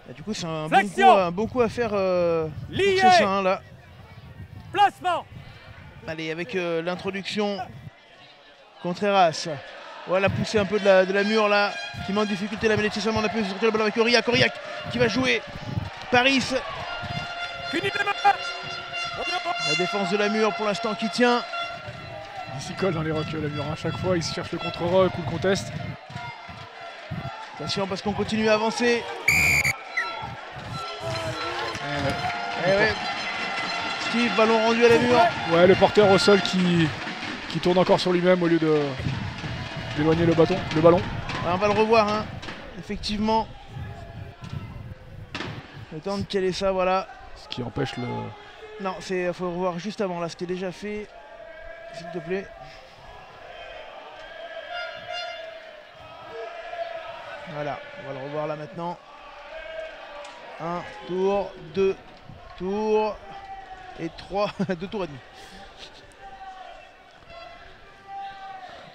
Et du coup, c'est un bon coup à faire pour Cessin, là. Placement. Allez, avec l'introduction, Contreras. Voilà, pousser un peu de la mur là, qui met en difficulté la mêlée de Cessin. On a pu sortir le ballon avec Aurillac. Aurillac qui va jouer. Paris. La défense de la mur pour l'instant qui tient. Il s'y colle dans les rocs Lamure. À chaque fois, il se cherche le contre-rock ou le conteste. Attention parce qu'on continue à avancer. Eh ouais. Steve, ballon rendu à la mur. Ouais, le porteur au sol qui tourne encore sur lui-même au lieu d'éloigner le ballon. Alors, on va le revoir, hein. Effectivement. Le temps de caler ça, voilà. Ce qui empêche le... Non, il faut le revoir juste avant, là, c'était déjà fait. S'il te plaît. Voilà, on va le revoir là maintenant. 1 tour, 2 tours et 3, 2 tours et demi.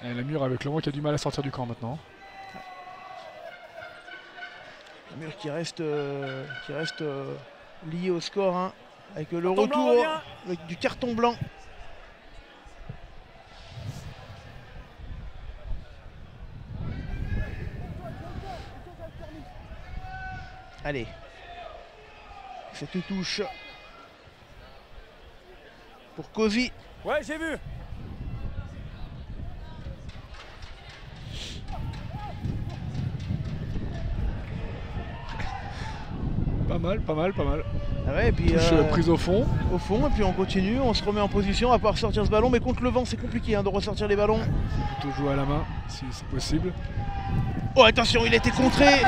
Et Lamure avec le vent qui a du mal à sortir du camp maintenant. Lamure qui reste lié au score, hein, avec le retour du carton blanc. Allez, cette touche pour Cozy. Ouais, j'ai vu. Pas mal. Ah ouais, et puis Touche prise au fond. Et puis on continue, on se remet en position, on va pouvoir sortir ce ballon, mais contre le vent c'est compliqué, hein, de ressortir les ballons. Plutôt jouer à la main si c'est possible. Oh attention, il a été contré.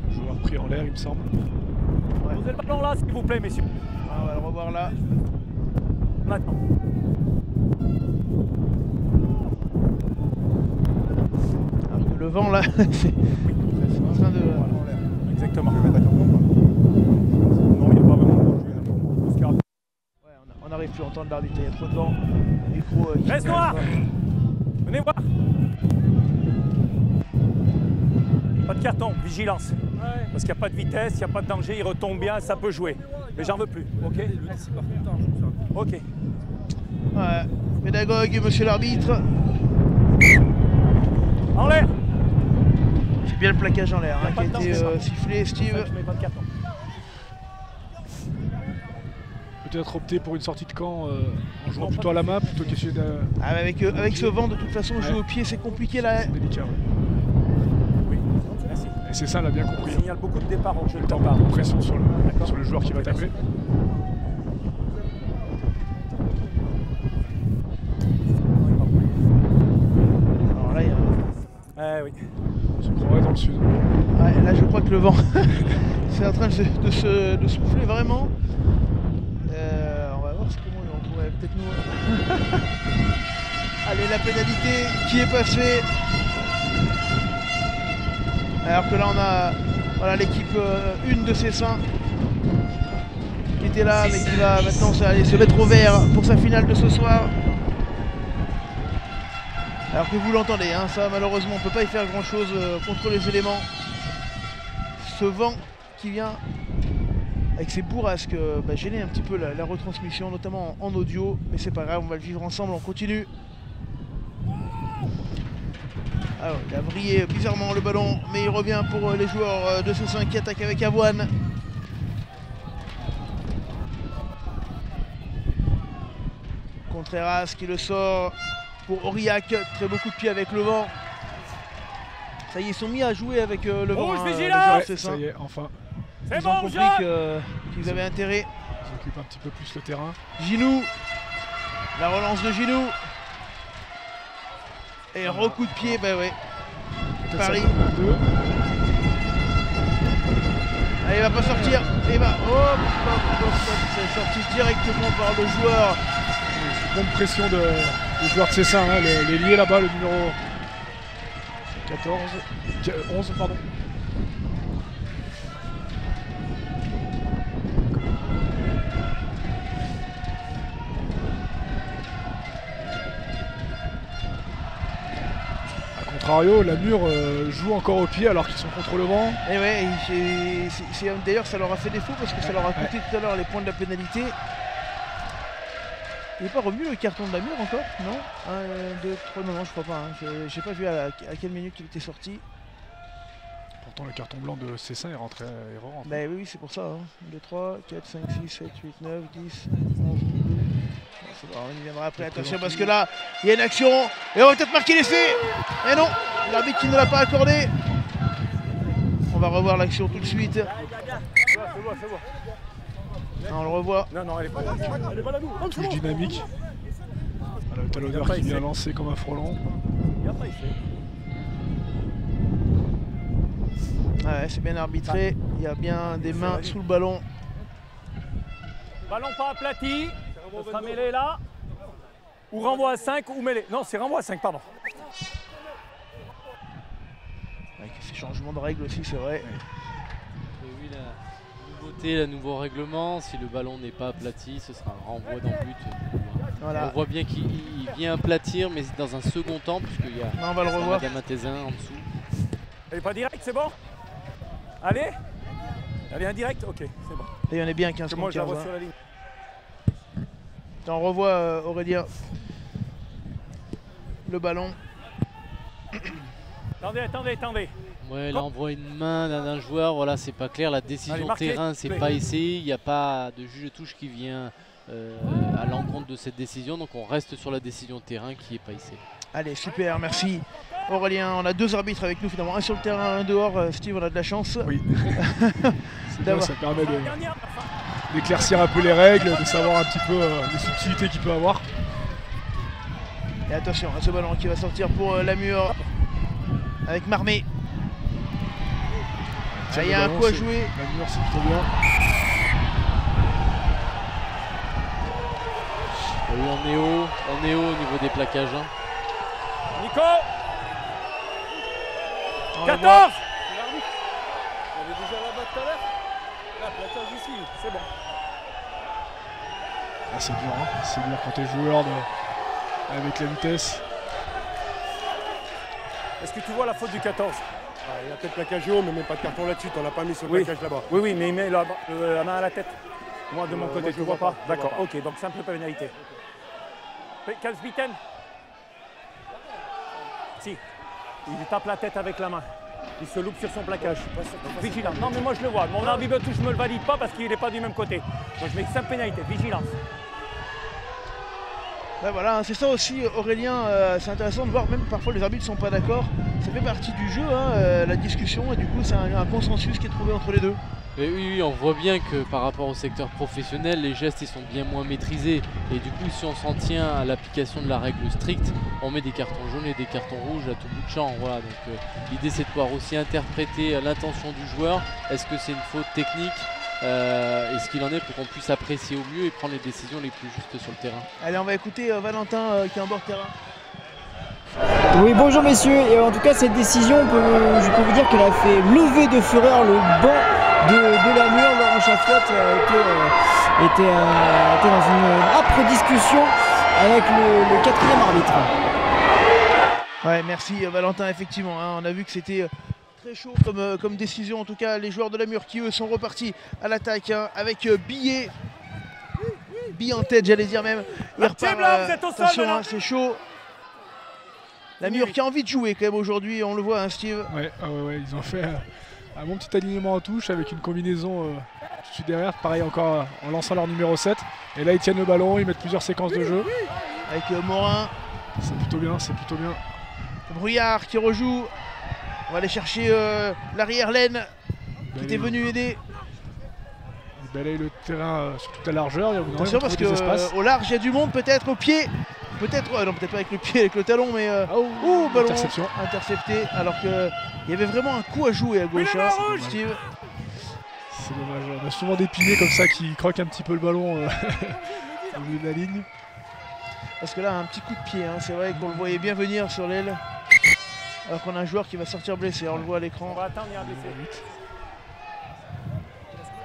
Le joueur pris en l'air, il me semble. Ouais. Posez le ballon là, s'il vous plaît, messieurs. Ah, on va le revoir là. Maintenant. Alors que le vent là, c'est en train de... Exactement. Non, il n'y a pas vraiment de vent. Ouais, on n'arrive plus à entendre l'arbitre, il y a trop de vent. Le micro qui Reste noir. Venez voir. Pas de carton, vigilance. Parce qu'il n'y a pas de vitesse, il n'y a pas de danger, il retombe bien, ça peut jouer. Mais j'en veux plus, ok? Ok. Ouais, pédagogue, monsieur l'arbitre. En l'air. C'est bien le plaquage en l'air, hein, qui a été c'est sifflé, Steve. Je mets pas de carton. Peut-être opter pour une sortie de camp en jouant plutôt à la main plutôt qu'essayer de... Ah, mais avec ce vent, de toute façon, jouer au pied, c'est compliqué là. C'est délicat. Ouais. Oui, merci. Et c'est ça, l'a bien On compris. signale beaucoup de départs en jeu de ta Temps part. de pression sur le joueur qui va taper. Alors là, il y a... Eh oui. On se croirait dans le sud. Ouais, là, je crois que le vent, c'est en train de souffler vraiment. On va voir comment on pourrait peut-être nous... Allez, la pénalité qui est passée. Alors que là, on a voilà, l'équipe 1 de Cessin qui était là, mais qui va maintenant aller se mettre au vert pour sa finale de ce soir. Alors que vous l'entendez, hein, ça malheureusement on ne peut pas y faire grand chose contre les éléments. Ce vent qui vient avec ses bourrasques gêner un petit peu la retransmission, notamment en audio, mais c'est pas grave, on va le vivre ensemble, on continue. Alors, il a brillé bizarrement le ballon, mais il revient pour les joueurs de C5 qui attaquent avec Avoine. Contreras qui le sort pour Aurillac, très beau coup de pied avec le vent. Ça y est, ils sont mis à jouer avec le vent. Rouge, les vigilant. joueurs de Ouais, C5. ça y est, enfin. C'est Ils ont bon, compris Jean. qu'ils avaient intérêt. Ils occupent un petit peu plus le terrain. Ginou, la relance de Ginou. Et recoup de pied, bah ouais. Paris. Allez, il va pas sortir. Il va. Hop, c'est sorti directement par le joueur. Bonne pression des joueurs de C5, hein, les liés là-bas, le numéro 11, pardon. A contrario, la Mur joue encore au pied alors qu'ils sont contre le vent. Et ouais, d'ailleurs ça leur a fait défaut parce que ça leur a coûté tout à l'heure les points de la pénalité. Il n'est pas revenu le carton de la Mur encore? Non? 1, 2, 3, non, je crois pas. Hein. J'ai pas vu à quelle minute il était sorti. Pourtant le carton blanc de C5 est rentré. Bah oui, c'est pour ça. Hein. 2, 3, 4, 5, 6, 7, 8, 9, 10, 11, 12. C'est bon, il viendra après, attention parce que là, il y a une action. Et on va peut-être marquer l'essai. Et non, l'arbitre qui ne l'a pas accordé. On va revoir l'action tout de suite. C'est bon. On le revoit. Non, elle est pas là. Elle est pas là, nous. Touche dynamique. Voilà, le talonneur qui vient lancer comme un frelon. Il n'y a pas essai. Ouais, c'est bien arbitré. Il y a bien des mains sous le ballon. Ballon pas aplati. Ce sera mêlé là. Ou renvoi à 5 ou mêlé. Non, c'est renvoi à 5, pardon. Avec ces changements de règles aussi, c'est vrai. Et oui, la nouveauté, le nouveau règlement, si le ballon n'est pas aplati, ce sera un renvoi dans le but. Voilà. On voit bien qu'il vient aplatir, mais c'est dans un second temps, puisqu'il y a Non, on va le revoir. Madame Matézin en dessous. Elle est pas direct, c'est bon? Allez. Elle est indirect? Ok, c'est bon. Et on est bien 15 Moi, je la 15. vois sur la ligne. On revoit Aurélien. Le ballon. Attendez. Ouais, là on voit une main d'un joueur, voilà, c'est pas clair, la décision Allez, marquez. terrain, c'est pas essayé, il n'y a pas de juge de touche qui vient à l'encontre de cette décision, donc on reste sur la décision terrain qui n'est pas essayée. Allez, super, merci Aurélien. On a 2 arbitres avec nous finalement, un sur le terrain, un dehors. Steve, on a de la chance. Oui. C'est bien, ça permet La dernière. d'éclaircir un peu les règles, de savoir un petit peu les subtilités qu'il peut avoir. Et attention à ce ballon qui va sortir pour la Mur avec Marmé. Tiens, Il y le a un ballon, coup à c'est- jouer. La Mur, c'est plutôt bien. Oui, on est haut au niveau des plaquages. Hein. Nico. On le 14. voit. Il avait déjà là-bas tout à l'heure. Là, plaquage ici, c'est bon. Ah, c'est dur, hein. C'est dur quand t'es joueur avec la vitesse. Est-ce que tu vois la faute du 14? Il a peut-être plaquage haut, mais même pas de carton là-dessus. T'en as pas mis sur le Oui. plaquage là-bas. Oui, mais il met la main à la tête. Moi, de mon côté, moi, tu ne vois pas. je vois D'accord, pas. ok, donc simple pénalité. Kalsbiten. Si, il lui tape la tête avec la main. Il se loupe sur son plaquage. Vigilant. Non, mais moi je le vois. Mon arbitre touche, je ne me le valide pas parce qu'il n'est pas du même côté. Donc je mets simple pénalité. Vigilance. Ouais, voilà, c'est ça aussi Aurélien, c'est intéressant de voir, même parfois les arbitres ne sont pas d'accord. Ça fait partie du jeu, hein, la discussion, et du coup c'est un consensus qui est trouvé entre les deux. Et oui, on voit bien que par rapport au secteur professionnel, les gestes ils sont bien moins maîtrisés. Et du coup, si on s'en tient à l'application de la règle stricte, on met des cartons jaunes et des cartons rouges à tout bout de champ. Voilà, donc l'idée c'est de pouvoir aussi interpréter l'intention du joueur. Est-ce que c'est une faute technique et ce qu'il en est pour qu'on puisse apprécier au mieux et prendre les décisions les plus justes sur le terrain. Allez, on va écouter Valentin qui est en bord terrain. Oui, bonjour messieurs, et en tout cas cette décision, je peux vous dire qu'elle a fait lever de fureur le banc de la Mur. Laurent Chaffiot était dans une âpre discussion avec le 4e arbitre. Ouais, merci Valentin, effectivement, hein, on a vu que c'était très chaud comme décision. En tout cas, les joueurs de la Mur qui eux sont repartis à l'attaque, hein, avec Billet en tête, j'allais dire même. Il repart, là, vous êtes au sol, attention, maintenant. hein, c'est chaud. La Mur qui a envie de jouer quand même aujourd'hui, on le voit, hein, Steve. Ouais, ils ont fait un bon petit alignement en touche avec une combinaison tout de suite derrière. Pareil encore en lançant leur numéro 7. Et là ils tiennent le ballon, ils mettent plusieurs séquences de jeu. Avec Morin. C'est plutôt bien, c'est plutôt bien. Brouillard qui rejoue. On va aller chercher l'arrière laine qui était venu aider. Il balaye le terrain sur toute la largeur. Attention parce qu'au large il y a du monde, peut-être au pied. Peut-être, non peut-être pas avec le pied, avec le talon, mais ballon intercepté. Alors qu'il y avait vraiment un coup à jouer à gauche, hein, Steve. C'est dommage, on a souvent des piliers comme ça qui croquent un petit peu le ballon au milieu de la ligne. Parce que là, un petit coup de pied, hein, c'est vrai qu'on le voyait bien venir sur l'aile. Alors qu'on a un joueur qui va sortir blessé, on le voit à l'écran. On va attendre, il y a un blessé.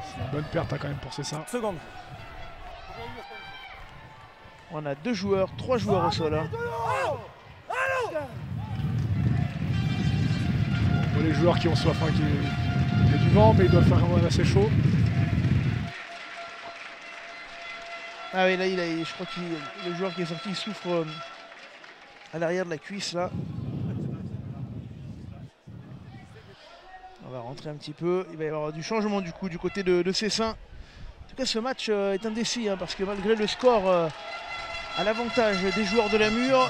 C'est une bonne perte hein, quand même pour ces 5 secondes. On a 2 joueurs, 3 joueurs au sol. Hein. Bon, les joueurs qui ont soif, hein, il y a du vent, mais ils doivent faire quand même assez chaud. Ah oui, là, je crois que le joueur qui est sorti, il souffre à l'arrière de la cuisse, là. On va rentrer un petit peu. Il va y avoir du changement du coup du côté de Cessin. En tout cas, ce match est indécis, hein, parce que malgré le score à l'avantage des joueurs de la Mur,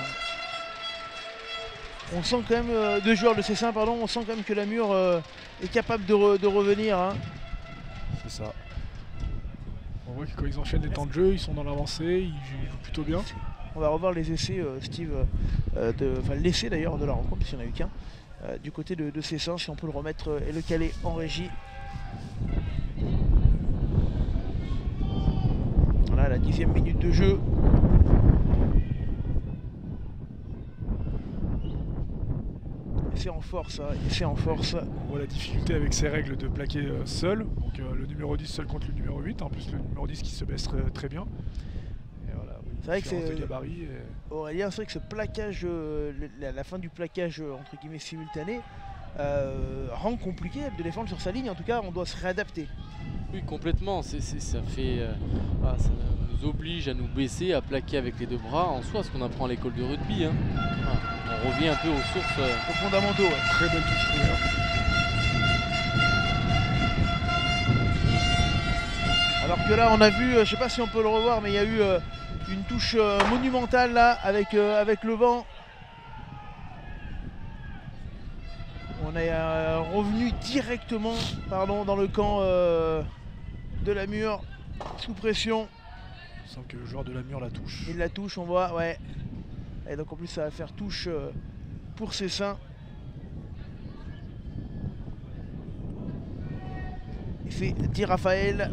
on sent quand même, deux joueurs de Cessin, pardon, on sent quand même que la Mur est capable de revenir. Hein. C'est ça. On voit que quand ils enchaînent les temps de jeu, ils sont dans l'avancée, ils jouent plutôt bien. On va revoir les essais, Steve, enfin l'essai d'ailleurs de la rencontre, puisqu'il n'y en a eu qu'un, du côté de Cessin, si on peut le remettre et le caler en régie. Voilà la 10e minute de jeu. C'est en force, hein, c'est en force. On voit la difficulté avec ces règles de plaquer seul. Donc le numéro 10 seul contre le numéro 8. En plus le numéro 10 qui se baisse très bien. Et voilà, c'est vrai que c'est gabarit. Aurélien, c'est vrai que ce plaquage, la fin du plaquage entre guillemets simultané, rend compliqué de défendre sur sa ligne. En tout cas, on doit se réadapter. Oui, complètement. Ça fait, voilà, ça nous oblige à nous baisser, à plaquer avec les deux bras. En soi, ce qu'on apprend à l'école de rugby. Hein. Voilà. On revient un peu aux sources. Aux fondamentaux. Ouais. Très belle touche. Alors que là, on a vu, je sais pas si on peut le revoir, mais il y a eu une touche monumentale là avec le vent. On est revenu directement, dans le camp de la Mur, sous pression. On sent que le joueur de la Mur la touche. Il la touche, on voit, ouais. Et donc en plus ça va faire touche pour Cessin. Et c'est Di Raphaël.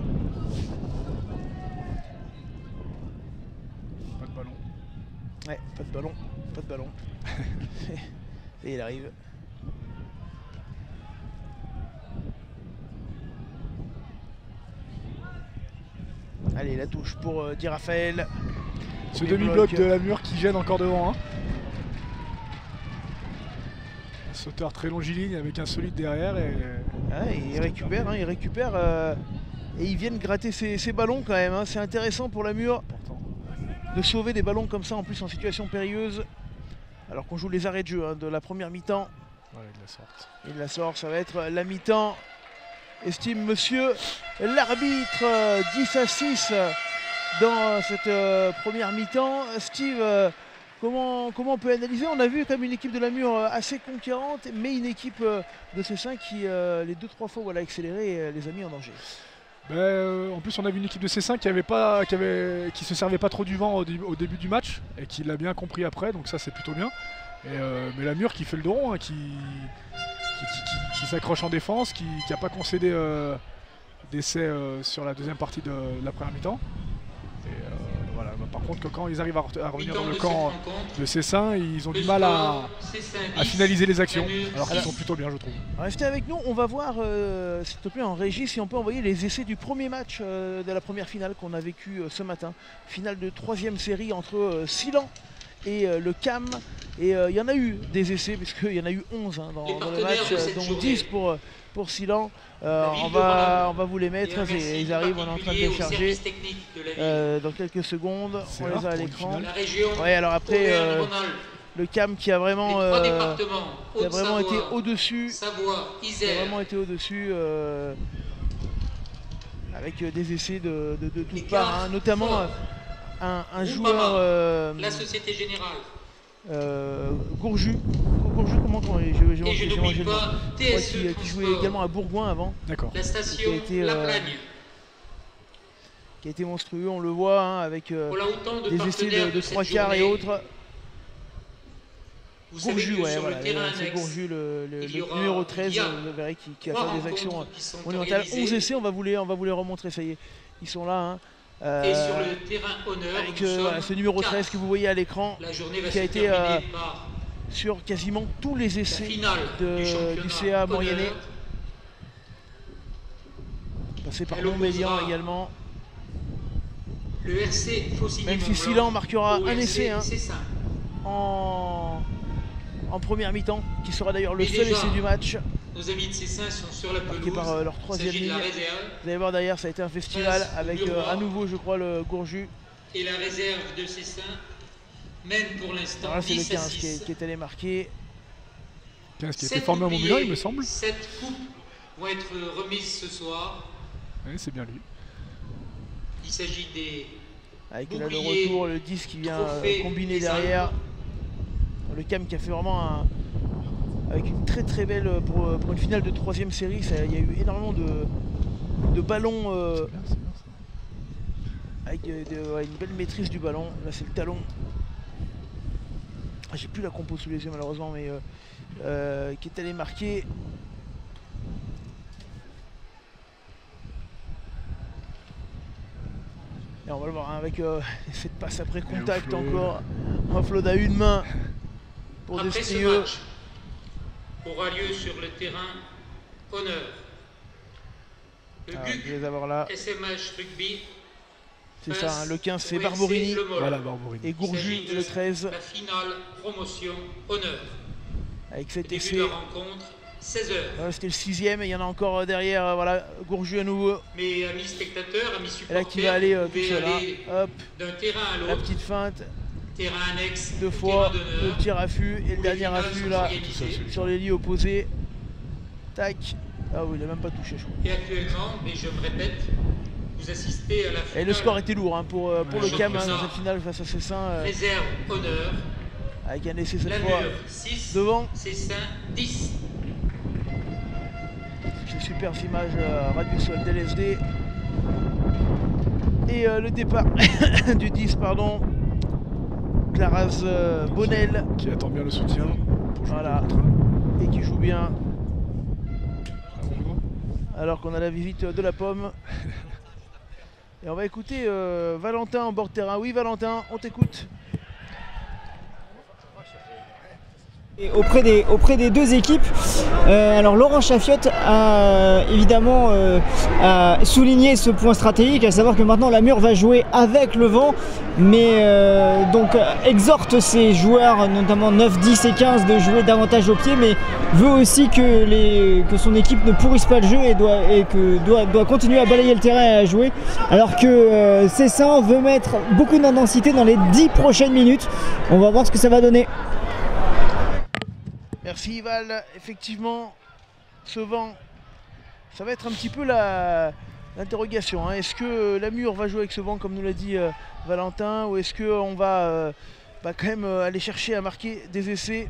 Pas de ballon. Ouais, pas de ballon, pas de ballon. Et il arrive. Allez, la touche pour Di Raphaël. Ce demi-bloc de la Mur qui gêne encore devant. Hein. Un sauteur très longiligne avec un solide derrière. Et il récupère, hein, et ils viennent gratter ces ballons quand même. Hein. C'est intéressant pour la Mur de sauver des ballons comme ça en plus en situation périlleuse. Alors qu'on joue les arrêts de jeu hein, de la première mi-temps. Ouais, il la sort. Il la sort, ça va être la mi-temps. Estime monsieur l'arbitre 10-6 dans cette première mi-temps. Steve, comment on peut analyser? On a vu quand même une équipe de la Mur assez conquérante, mais une équipe de Cessin qui les 2-3 fois voilà, accéléré et les a mis en danger. En plus on a vu une équipe de Cessin qui se servait pas trop du vent au début du match et qui l'a bien compris après, donc ça c'est plutôt bien. Mais la Mur qui fait le dos rond, hein, qui s'accroche en défense, qui n'a pas concédé d'essai sur la deuxième partie de la première mi-temps. Voilà. Par contre, quand ils arrivent à revenir dans le camp de Cessin, ils ont du mal à finaliser les actions, alors qu'ils sont plutôt bien, je trouve. Restez avec nous, on va voir, s'il te plaît, en régie, si on peut envoyer les essais du premier match de la première finale qu'on a vécu ce matin. Finale de 3e série entre Silan et le CAM. Et il y en a eu des essais, puisqu'il y en a eu 11 hein, dans le match, dont 10 pour Silan. On va vous les mettre, ils arrivent, on est en train de les charger dans quelques secondes, on les a à l'écran. Ouais, alors après, le CAM qui a vraiment, Les trois départements, qui a vraiment été Haute-Savoie, au-dessus. Savoie, Qui a Isère, vraiment été au-dessus. Avec des essais de toutes Les parts, quarts, hein, notamment fort. un Groupama, joueur la Société Générale. Gourju, comment j'ai Et je mangé n'oublie le nom. pas Je crois TSE qui jouait Transport, également à Bourgoin avant, D'accord. la station qui a été, La Plagne. qui a été monstrueux, on le voit, hein, avec Voilà autant de des essais partenaires de cette 3 quarts et journée. autres. Vous savez Gourju, que ouais, sur voilà, le terrain c'est annexe, Gourju, le il y aura- numéro 13, il y a vous verrez, qui a trois fait des actions rencontres qui sont monumentales. organisées. 11 essais, on va vous les remontrer, ça y est, ils sont là. Hein. Et sur le terrain honneur, Avec nous sommes voilà, ce numéro 13 4. que vous voyez à l'écran, La journée va qui a se été terminer par sur quasiment tous les la essais finale du championnat CA Mauriennais. honneur. Passé par Elle Montbéliard opposera également. Le RC Faucigny Même si Mont-Blanc Silan marquera au un RC essai, hein, Cessin. en première mi-temps, qui sera d'ailleurs le Et seul déjà, essai du match, Nos amis de Cessin sont sur la marqué pelouse. par leur Il troisième s'agit de ligne. la réserve Vous allez voir derrière, ça a été un festival Face au avec Bureau. à nouveau, je crois, le Gourju. et la réserve de Cessin mène pour l'instant Alors là, c'est le 10 à 15 6. qui est allé marquer. 15 qui a été Sept formé à oubliés, Montbéliard, il me semble. 7 coupes vont être remises ce soir. Oui, c'est bien lui. Il s'agit des Avec là, le boucliers, retour, le 10 qui vient trophées combiner des derrière. Alpes. Le CAM qui a fait vraiment avec une très belle, pour une finale de 3ème série, il y a eu énormément de ballons C'est bien ça. avec une belle maîtrise du ballon. Là c'est le talon. Ah, j'ai plus la compo sous les yeux malheureusement, mais qui est allé marquer. Et on va le voir, hein, avec cette passe après contact Offload. encore. Offload à une main pour Après ce Destrieux. match aura lieu sur le terrain honneur. Le Ah, je GUC vais les avoir là. SMH Rugby. C'est ça, hein, le 15 c'est au RC Barborini Le Mol. Voilà, Barborini. et Il Gourju s'agit de le 13 La finale promotion honneur. avec cet Début essai. de la rencontre, 16h. Voilà, c'était le 6ème et il y en a encore derrière, voilà, Gourju à nouveau. Mais amis spectateurs, amis Et supporters, là qui va aller vous tout pouvez seul, hein. aller Hop, d'un terrain à la l'autre, petite feinte, terrain annexe, 2 fois, terrain le d'honneur. petit raffut et le où les dernier finales raffut sont là, organisées. sur les lits opposés. Tac. Ah oui, il a même pas touché, je crois. Et actuellement, mais je me répète, vous assistez à la finale Et le score était lourd hein, pour le Ouais. CAM hein, Ça. dans cette finale face à Cessin, réserve honneur, avec un essai cette la fois mur 6, devant. Cessin 10. Ces superbes images Radio Sol d'LSD. Et le départ du 10, pardon. Claraz Bonnel, Qui attend bien le soutien. Pour jouer voilà, le contre. et qui joue bien. Ah, bon, bon. Alors qu'on a la visite de la pomme. Et on va écouter Valentin en bord de terrain. Oui Valentin, on t'écoute. Et auprès des deux équipes, alors Laurent Chafiotte a évidemment a souligné ce point stratégique, à savoir que maintenant la Mure va jouer avec le vent, mais donc exhorte ses joueurs, notamment 9, 10 et 15, de jouer davantage au pied, mais veut aussi que son équipe ne pourrisse pas le jeu et doit continuer à balayer le terrain et à jouer, alors que Cessin veut mettre beaucoup d'intensité dans les 10 prochaines minutes. On va voir ce que ça va donner. Merci Val, effectivement, ce vent, ça va être un petit peu l'interrogation. Hein. Est-ce que la Mure va jouer avec ce vent comme nous l'a dit Valentin, ou est-ce qu'on va quand même aller chercher à marquer des essais?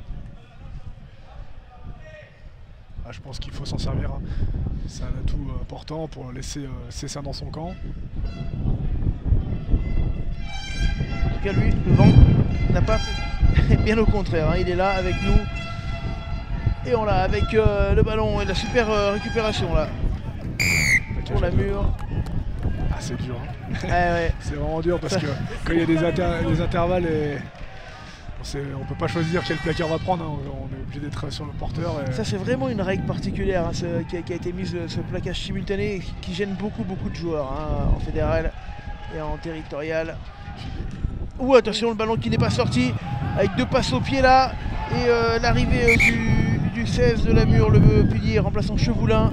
Ah, je pense qu'il faut s'en servir. Hein. C'est un atout important pour laisser Cessin dans son camp. En tout cas lui, le vent n'a pas fait, bien au contraire, hein. Il est là avec nous. Et on l'a avec le ballon et la super récupération là pour la Mure. Ah, c'est dur. Hein. Ouais. C'est vraiment dur parce que quand il y a des intervalles, on peut pas choisir quel placard on va prendre. Hein. On est obligé d'être sur le porteur. Et... Ça c'est vraiment une règle particulière hein, qui a été mise, ce plaquage simultané qui gêne beaucoup de joueurs hein, en fédéral et en territorial. Ouh, attention, le ballon qui n'est pas sorti avec 2 passes au pied là et l'arrivée du 16 de la Mure, le pilier remplaçant Chevoulin.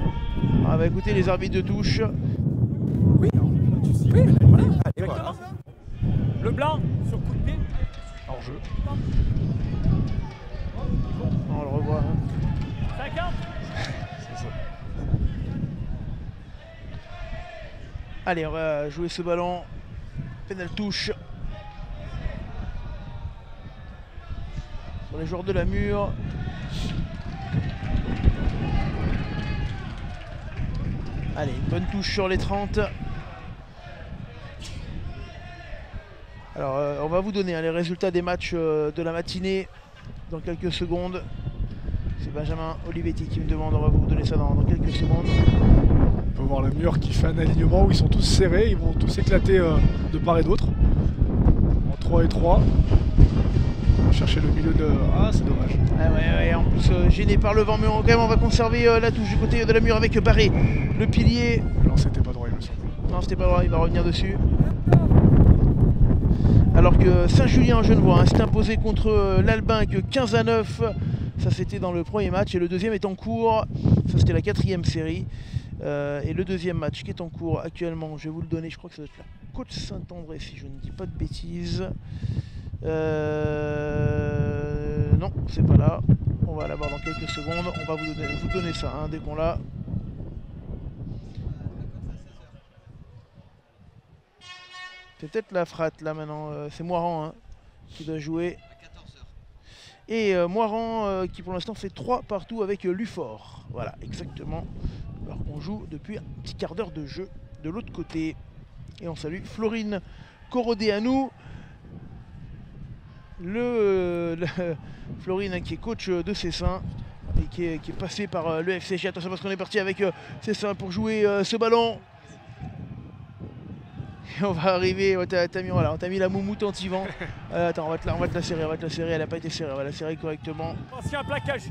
On va écouter les arbitres de touche. Le blanc sur coup de pied. Hors jeu. On le revoit. 50. C'est ça. Allez, on va jouer ce ballon. Pénal touche. Sur les joueurs de la Mure. Allez, une bonne touche sur les 30. Alors, on va vous donner les résultats des matchs de la matinée dans quelques secondes. C'est Benjamin Olivetti qui me demande, on va vous donner ça dans quelques secondes. On peut voir la Mure qui fait un alignement où ils sont tous serrés, ils vont tous éclater de part et d'autre. En 3 et 3. On va chercher le milieu de... Ah, c'est dommage. Ah ouais, en plus gêné par le vent, mais quand même on va conserver la touche du côté de la Mure avec Barré, le pilier. Non, c'était pas droit, il me semble. Non, c'était pas droit, il va revenir dessus. Alors que Saint-Julien-Genevois s'est imposé contre l'Albinque 15-9. Ça c'était dans le premier match et le deuxième est en cours. Ça c'était la 4e série. Et le deuxième match qui est en cours actuellement, je vais vous le donner, je crois que ça doit être la Côte-Saint-André si je ne dis pas de bêtises. Non, c'est pas là. On va l'avoir dans quelques secondes. On va vous donner ça dès qu'on l'a. C'est peut-être la fratte là maintenant. C'est Moiran qui doit jouer. Et Moiran qui pour l'instant fait 3 partout avec Lufort. Voilà, exactement. Alors qu'on joue depuis un petit quart d'heure de jeu de l'autre côté. Et on salue Florine Corodéanou. Florine qui est coach de Cessin et qui est passé par le FCG. Attention parce qu'on est parti avec Cessin pour jouer ce ballon. Et on va arriver, on t'a mis la moumoute anti-vent. Attends, on va te la serrer, elle n'a pas été serrée, on va la serrer correctement. Ancien plaquage.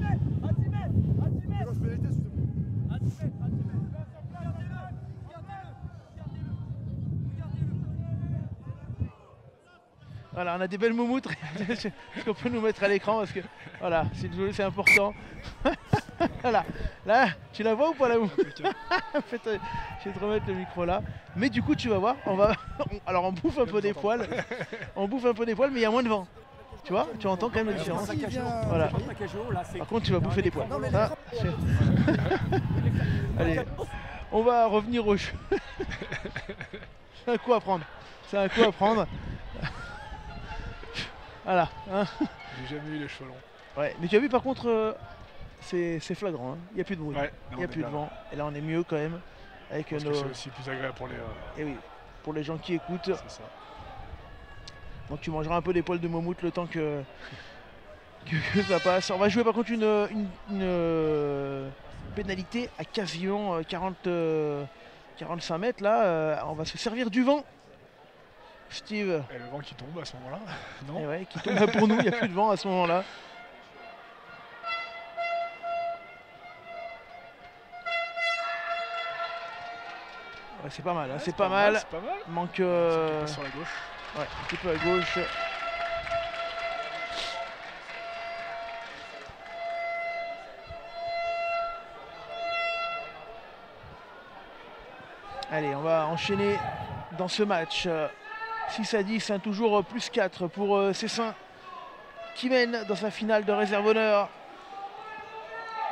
Voilà, on a des belles moumoutes. Est-ce qu'on peut nous mettre à l'écran parce que voilà, c'est important. Voilà, là, tu la vois ou pas la moumoute? En fait, je vais te remettre le micro là. Mais du coup, tu vas voir, alors on bouffe un peu des poils. On bouffe un peu des poils, mais il y a moins de vent. Tu vois, tu entends quand même la différence. Voilà. Par contre, tu vas bouffer des poils. Ça, allez, on va revenir au jeu. C'est un coup à prendre. C'est un coup à prendre. Voilà. J'ai jamais eu les cheveux longs. Ouais, mais tu as vu par contre, c'est flagrant. Il n'y a plus de bruit. Ouais, il n'y a plus de vent. Et là, on est mieux quand même. Avec parce que c'est aussi plus agréable pour les... Et oui, pour les gens qui écoutent. C'est ça. Donc tu mangeras un peu des poils de moumoute le temps que ça passe. On va jouer par contre une pénalité à quasiment 45 mètres là. On va se servir du vent. Steve. Et le vent qui tombe à ce moment-là. Non. Et ouais, qui tombe pour nous, il n'y a plus de vent à ce moment-là. Ouais, c'est pas mal, c'est pas mal. C'est pas mal. Manque sur la gauche. Ouais, un petit peu à gauche. Allez, on va enchaîner dans ce match. 6-10, toujours plus 4 pour Cessin qui mène dans sa finale de réserve honneur.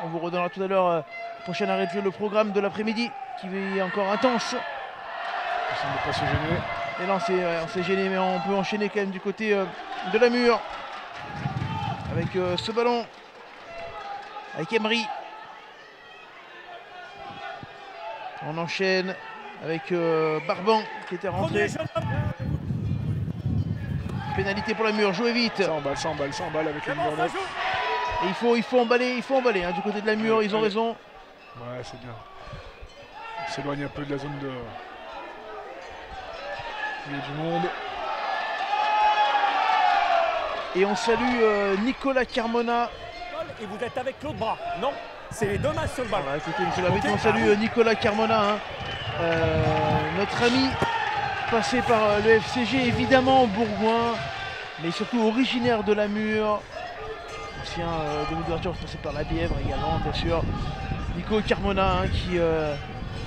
On vous redonnera tout à l'heure prochain arrêt de jeu, le programme de l'après-midi qui est encore intense. On semble pas se gêner. Et là on s'est gêné, mais on peut enchaîner quand même du côté de la Mure avec ce ballon avec Emery. On enchaîne avec Barban qui était rentré. Pénalité pour la Mure, jouez vite. 100 balles avec le numéro 9. Et il faut emballer du côté de la Mure, ils ont raison. Ouais, c'est bien. On s'éloigne un peu de la zone de... Il y a du monde. Et on salue Nicolas Carmona. Et vous êtes avec Claude Bras. Non, c'est les deux mains sur le ballon. Voilà, écoutez, monsieur l'arbitre, on salue Nicolas Carmona, notre ami passé par le FCG, évidemment bourgoin, mais surtout originaire de la Mure. Ancien demi-ouverture passé par la Bièvre également, bien sûr. Nico Carmona qui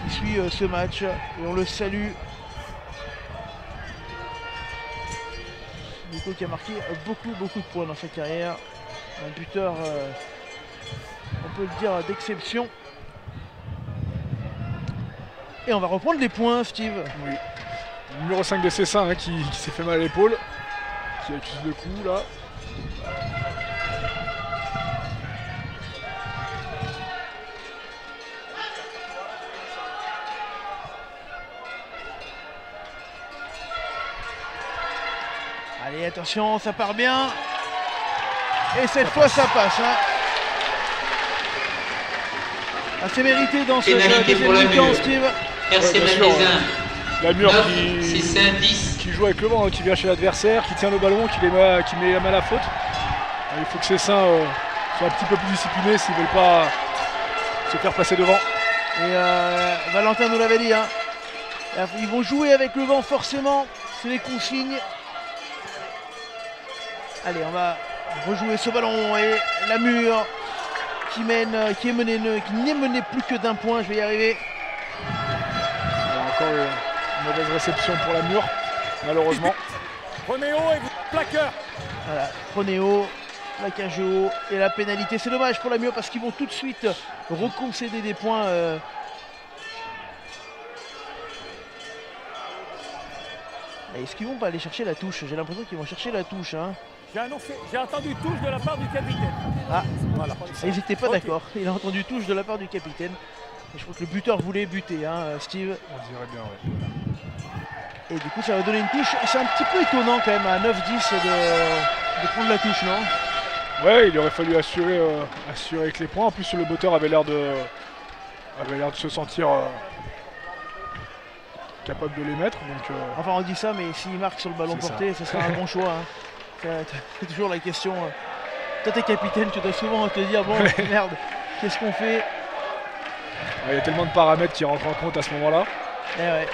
suit ce match et on le salue. Nico qui a marqué beaucoup de points dans sa carrière. Un buteur, on peut le dire, d'exception. Et on va reprendre les points, Steve. Oui. Le numéro 5 de Cessin hein, qui s'est fait mal à l'épaule, qui accuse le coup là. Allez, attention, ça part bien. Et cette fois, ça passe. Hein. Assez mérité dans ce deuxième mi-temps, Steve. RC bien sûr, Malaisin. La Mur 9, qui 6, 5, 10. joue avec le vent, hein, qui vient chez l'adversaire, qui tient le ballon, qui met la main à la faute. Il faut que Cessin soit un petit peu plus discipliné s'ils ne veulent pas se faire passer devant. Et Valentin nous l'avait dit, hein. Ils vont jouer avec le vent forcément, c'est les consignes. Allez, on va rejouer ce ballon et la Mur qui n'est menée plus que d'un point, je vais y arriver. Encore une mauvaise réception pour la Mur, malheureusement. Prenez haut et vous plaqueur. Voilà, prenez haut, plaquage haut et la pénalité. C'est dommage pour la Mur parce qu'ils vont tout de suite reconcéder des points. Est-ce qu'ils vont pas aller chercher la touche? J'ai l'impression qu'ils vont chercher la touche. Hein. J'ai entendu touche de la part du capitaine. Ah, Voilà. ils n'étaient pas Ok. d'accord. Il a entendu touche de la part du capitaine. Et je crois que le buteur voulait buter, hein, Steve. On dirait bien, ouais. Et du coup, ça va donner une touche. C'est un petit peu étonnant quand même à 9-10 de prendre la touche, non? Ouais, il aurait fallu assurer avec les points. En plus, le botteur avait l'air de se sentir capable de les mettre. Donc, Enfin, on dit ça, mais s'il marque sur le ballon C'est porté, ça sera un bon choix. Hein. C'est toujours la question. Toi, t'es capitaine, tu dois souvent te dire bon, merde, qu'est-ce qu'on fait? il y a tellement de paramètres qui rentrent en compte à ce moment-là. Eh ouais.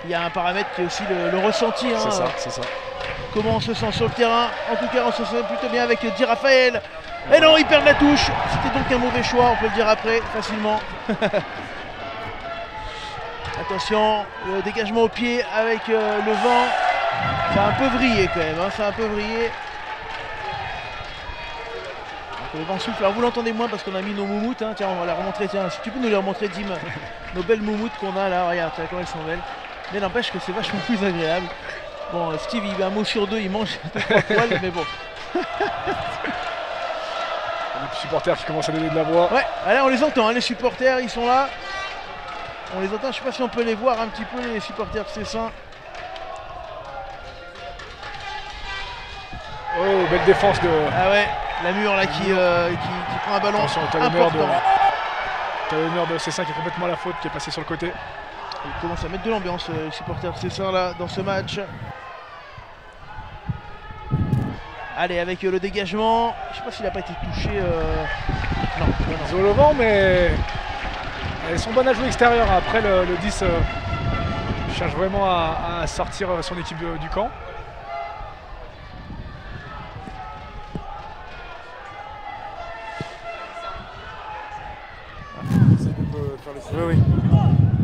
Il y a un paramètre qui est aussi le ressenti. Hein, C'est ça. Comment on se sent sur le terrain. En tout cas, on se sent plutôt bien avec Di Raphaël. Et non, ils perdent la touche. C'était donc un mauvais choix, on peut le dire après, facilement. Attention, le dégagement au pied avec le vent. Ça a un peu vrillé quand même, hein, ça a un peu vrillé. Donc, le vent souffle, alors vous l'entendez moins parce qu'on a mis nos moumoutes. Hein. Tiens, on va les remontrer, tiens, si tu peux nous les remontrer, Dim. Nos belles moumoutes qu'on a là, regarde, tiens, comment elles sont belles. Mais n'empêche que c'est vachement plus agréable. Bon, Steve, il a un mot sur deux, il mange 2-3 poils, mais bon. Les supporters qui commencent à donner de la voix. Ouais, là on les entend, hein, les supporters, ils sont là. On les entend, je sais pas si on peut les voir un petit peu, les supporters de Cessin. Oh, belle défense de... Ah ouais, la Mur là qui prend un ballon Attention, important. t'as l'honneur de Cessin qui est complètement à la faute, qui est passé sur le côté. Il commence à mettre de l'ambiance, les supporters de Cessin là, dans ce match. Allez, avec le dégagement, je sais pas s'il a pas été touché. Non. Ils ont le vent, mais elles sont bonnes à jouer extérieur. Après, le 10 cherche vraiment à sortir son équipe du camp. Oui.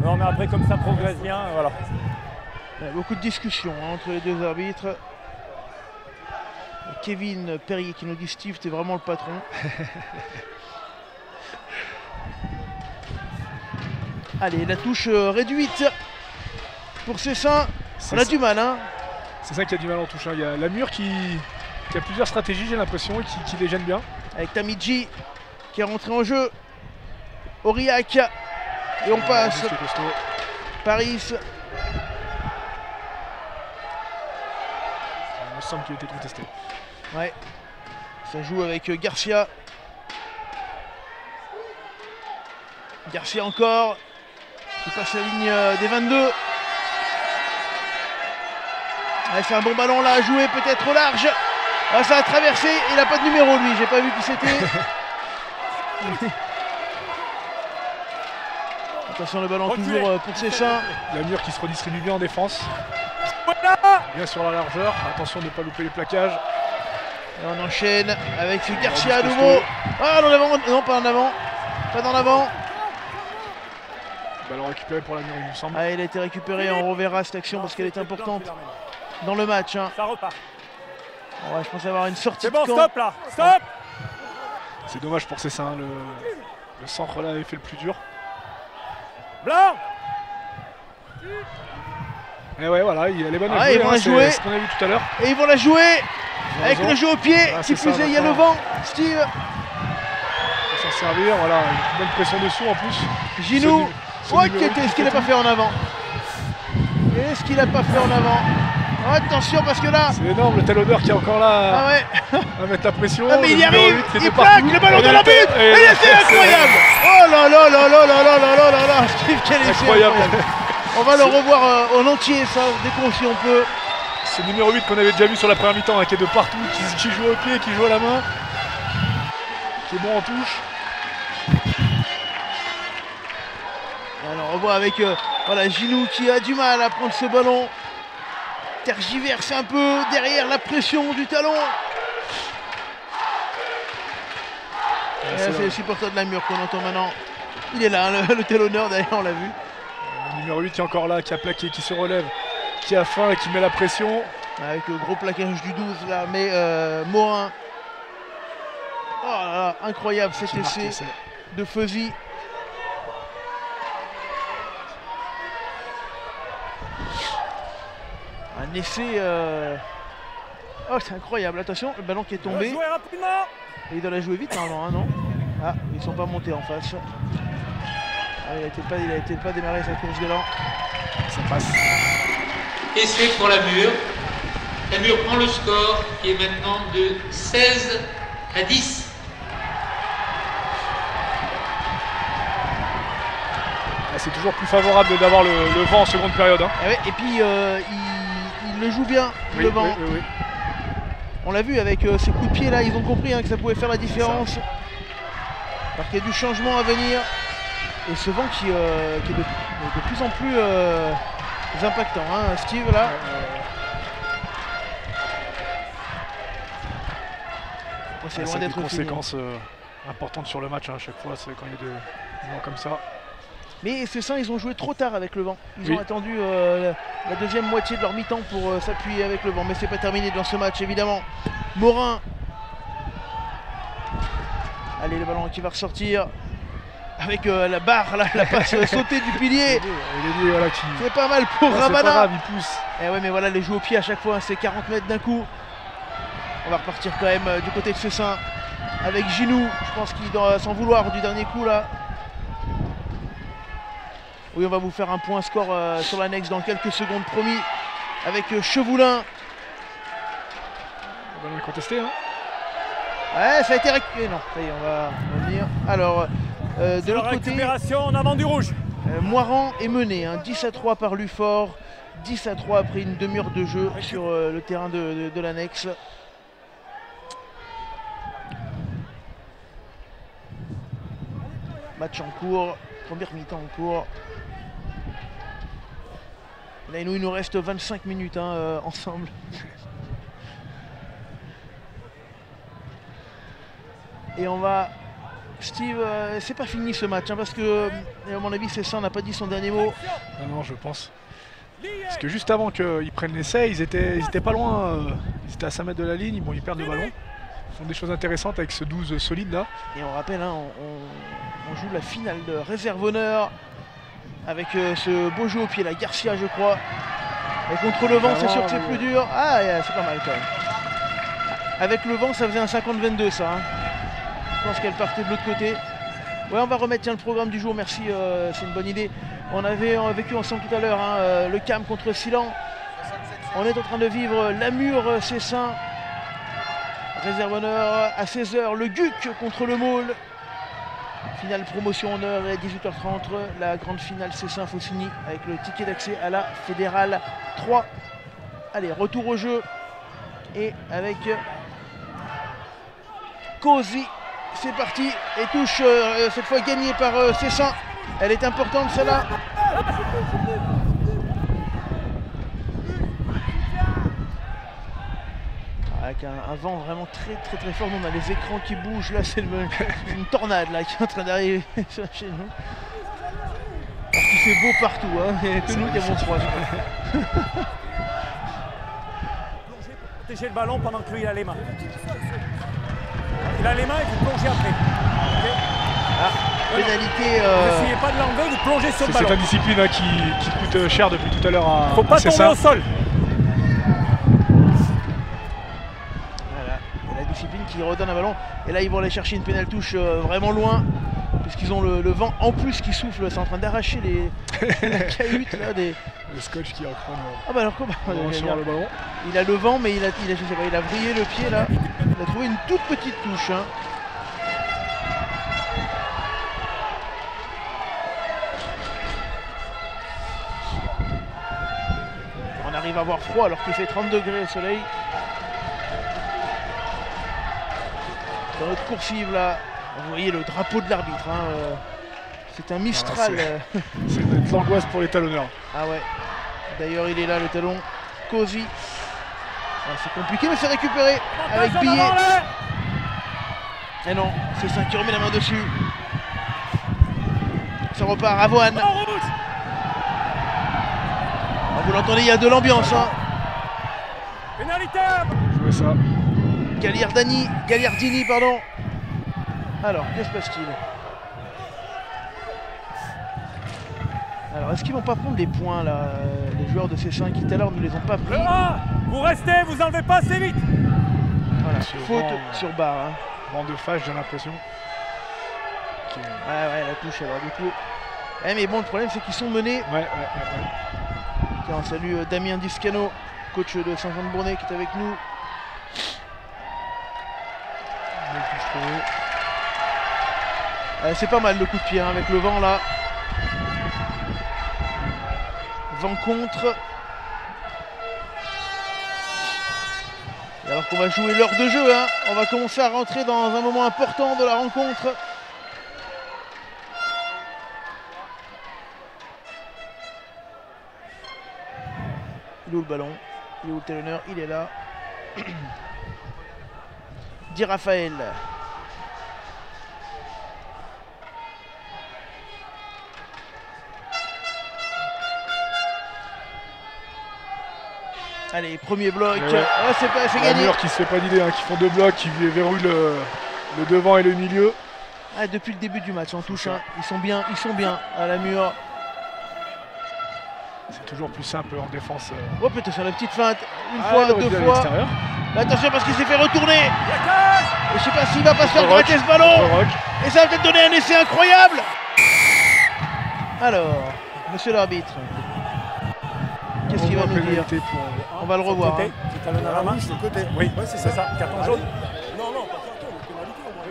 Non, mais après, comme ça progresse bien, voilà. Il y a beaucoup de discussions hein, entre les deux arbitres. Kevin Perrier qui nous dit Steve, t'es vraiment le patron. Allez, la touche réduite pour Cessin. On a du mal, hein. C'est ça qui a du mal en touche. Hein. Il y a la Mur qui a plusieurs stratégies, j'ai l'impression, et qui les gêne bien. Avec Tamidji qui est rentré en jeu. Aurillac. Et on passe. Paris. Il me semble qu'il a été contesté. Ouais. Ça joue avec Garcia. Garcia encore. Qui passe la ligne des 22. Ouais, c'est un bon ballon là à jouer, peut-être au large. Ah, ça a traversé, il n'a pas de numéro lui, j'ai pas vu qui c'était. Attention, le ballon toujours pour Cessin. La Mur qui se redistribue bien en défense. Bien sur la largeur, attention de ne pas louper les plaquages. Et on enchaîne avec Garcia à nouveau. Ah, en avant, non pas en avant. Pas en avant. Ballon récupéré pour la Mur, il me semble. Ah, il a été récupéré, on reverra cette action parce qu'elle est importante dans le match. Hein. Ça repart. Ouais, je pense avoir une sortie C'est bon, de camp. stop là, stop. C'est dommage pour Cessin, le centre là avait fait le plus dur. Blanc. Et ouais, voilà, il a les bonnes Ah, à jouer, ils vont la c'est jouer. ce qu'on a vu tout à l'heure. Et ils vont la jouer Ils ont avec raison. le jeu au pied. Ah, Qui c'est ça, plus est, il y a le maintenant. vent. Steve, Il faut s'en servir, voilà, une bonne pression dessous en plus. Ginou. Ce Oh, numéro qu'est-ce qu'il qui n'a pas fait en avant? Qu'est-ce qu'il n'a pas fait en avant? Oh, attention parce que là. C'est énorme le talonneur qui est encore là Ah ouais. à mettre la pression. Ah, mais Le il y numéro arrive, 8 qui il était plaque partout. le ballon Et dans la butte. et- Et c'est incroyable. Oh là là là là là là là là là là. Steve, quel essai Incroyable. On va le revoir en entier ça, dès qu'on si on peut. Ce numéro 8 qu'on avait déjà vu sur la première mi-temps, hein, qui est de partout, qui joue au pied, qui joue à la main, qui est bon en touche. Alors on voit avec voilà, Ginou qui a du mal à prendre ce ballon. Tergiverse un peu derrière la pression du talon. Et là, c'est le supporter de la mur qu'on entend maintenant. Il est là, hein, le talonneur d'ailleurs, on l'a vu. Le numéro 8 qui est encore là, qui a plaqué, qui se relève, qui a faim et qui met la pression. Avec le gros plaquage du 12 là, mais Morin. Oh là là, incroyable cet essai de Fuzzy. Un essai. Oh, c'est incroyable. Attention, le ballon qui est tombé. Jouez rapidement. Et il doit la jouer vite normalement, hein, non? Ah, ils sont pas montés en face. Ah, il a été pas démarré sa course d'élan. Ça passe. Essai pour la Mur. La Mur prend le score qui est maintenant de 16 à 10. C'est toujours plus favorable d'avoir le vent en seconde période. Hein. Ah ouais, et puis il le joue bien, Oui, le vent. oui. On l'a vu avec ces coups de pied là, ils ont compris hein, que ça pouvait faire la différence. Parce qu'il y a du changement à venir. Et ce vent qui est de plus en plus impactant, hein, Steve là. C'est loin des d'être fini. conséquences importantes sur le match hein, à chaque fois, c'est quand il y a des vents comme ça. Mais c'est ça, ils ont joué trop tard avec le vent. Ils Oui. ont attendu la deuxième moitié de leur mi-temps pour s'appuyer avec le vent. Mais c'est pas terminé dans ce match évidemment. Morin. Allez, le ballon qui va ressortir. Avec la barre, là, la passe sautée du pilier. Voilà, C'est pas mal pour c'est pas Rabana. grave, il pousse. Et ouais, mais voilà, les jeux au pied à chaque fois, hein, c'est 40 mètres d'un coup. On va repartir quand même du côté de Cessin avec Ginou. Je pense qu'il doit s'en vouloir du dernier coup là. Oui, on va vous faire un point score sur l'annexe dans quelques secondes, promis, avec Chevoulin. Le ballon est contesté. Hein. Ouais, ça a été récupéré. Non, ça y est, on va revenir. Alors, de l'autre côté, Récupération en avant du rouge. Moiran est mené, hein, 10 à 3 par Lufort, 10 à 3 après une demi-heure de jeu sur le terrain de l'annexe. Match en cours, première mi-temps en cours. Là, il nous reste 25 minutes hein, ensemble. Et on va... Steve, c'est pas fini ce match, hein, parce que, à mon avis, Cessin n'a pas dit son dernier mot. Non, je pense. Parce que juste avant qu'ils prennent l'essai, ils étaient pas loin. Ils étaient à 5 mètres de la ligne, bon, ils perdent le ballon. Ils font des choses intéressantes avec ce 12 solide là. Et on rappelle, hein, on joue la finale de réserve honneur avec ce beau jeu au pied, la Garcia, je crois. Et contre le vent, c'est sûr que c'est plus dur. Ah, c'est pas mal quand même. Avec le vent, ça faisait un 50-22 ça. Hein. Je pense qu'elle partait de l'autre côté. Ouais, on va remettre tiens, le programme du jour, merci, c'est une bonne idée. On avait vécu ensemble tout à l'heure hein, le CAM contre Silan. On est en train de vivre Lamur Cessin. Réserve honneur à 16h, le GUC contre le Maule. Finale promotion honneur à 18h30, la grande finale Cessin Faucigny avec le ticket d'accès à la Fédérale 3. Allez, retour au jeu et avec Cozy. C'est parti et touche cette fois gagnée par Cessin. Elle est importante celle-là. Avec un vent vraiment très fort. Nous, on a les écrans qui bougent. Là, c'est une tornade là, qui est en train d'arriver chez nous. Parce qu'il fait beau partout. Hein, et que nous qui avons froid. protéger le ballon pendant que lui il a les mains. Il a les mains et vous plongez après. Okay. Pénalité. N'essayez pas de l'enlever, vous plongez sur le ballon. C'est cette indiscipline hein, qui coûte cher depuis tout à l'heure à. Faut pas tomber au sol. Voilà, la discipline qui redonne un ballon. Et là, ils vont aller chercher une pénale touche vraiment loin. Puisqu'ils ont le vent en plus qui souffle. C'est en train d'arracher la cahute là des. Le scotch qui reprend. Ah bah alors comment le ballon. Il a le vent, mais je sais pas, il a vrillé le pied là. Il a trouvé une toute petite touche. Hein. On arrive à avoir froid alors qu'il fait 30 degrés au soleil. Dans notre coursive là, vous voyez le drapeau de l'arbitre. Hein, c'est un Mistral. C'est de l'angoisse pour les talonneurs. Ah ouais. D'ailleurs il est là le talon. Cozy. C'est compliqué mais c'est récupéré avec Billet. Et non, c'est ça qui remet la main dessus. Ça repart, Avoine. Ah, vous l'entendez, il y a de l'ambiance. Hein. Pénalité. Jouez ça. Gagliardini, pardon. Alors, que se passe-t-il? Alors, est-ce qu'ils vont pas prendre des points là, les joueurs de C5 qui tout à l'heure ne les ont pas pris? Vous restez, vous enlevez pas assez vite. Voilà, faute sur barre. Hein. Vent de fâche, j'ai l'impression. Ouais, la touche alors du coup. Mais bon, le problème c'est qu'ils sont menés. Ouais. Tiens, on salue Damien Discano, coach de Saint-Jean-de-Bournay qui est avec nous. C'est pas mal le coup de pied hein, avec le vent là. Vent contre. Et alors qu'on va jouer l'heure de jeu, hein, on va commencer à rentrer dans un moment important de la rencontre. Il est où le ballon? Il est où le talonneur? Il est là. Di Raphaël. Allez, premier bloc. Ouais. Ah, c'est gagné. Mur qui se fait pas d'idée, hein, qui font deux blocs, qui verrouillent le devant et le milieu. Ah, depuis le début du match, en touche, hein, ils sont bien à la mur. C'est toujours plus simple en défense. Oh peut-être sur la petite feinte, une fois, deux fois. Mais attention parce qu'il s'est fait retourner. Et je sais pas s'il va pas se faire gratter ce ballon. Et ça va peut-être donner un essai incroyable. Alors, monsieur l'arbitre, qu'est-ce qu'il va nous dire? On va le revoir. Côté, hein. Tu talonnes à la main. Le côté. Oui, ouais, c'est ça. Carton jaune. Non, pas carton, mais pénalité au moins.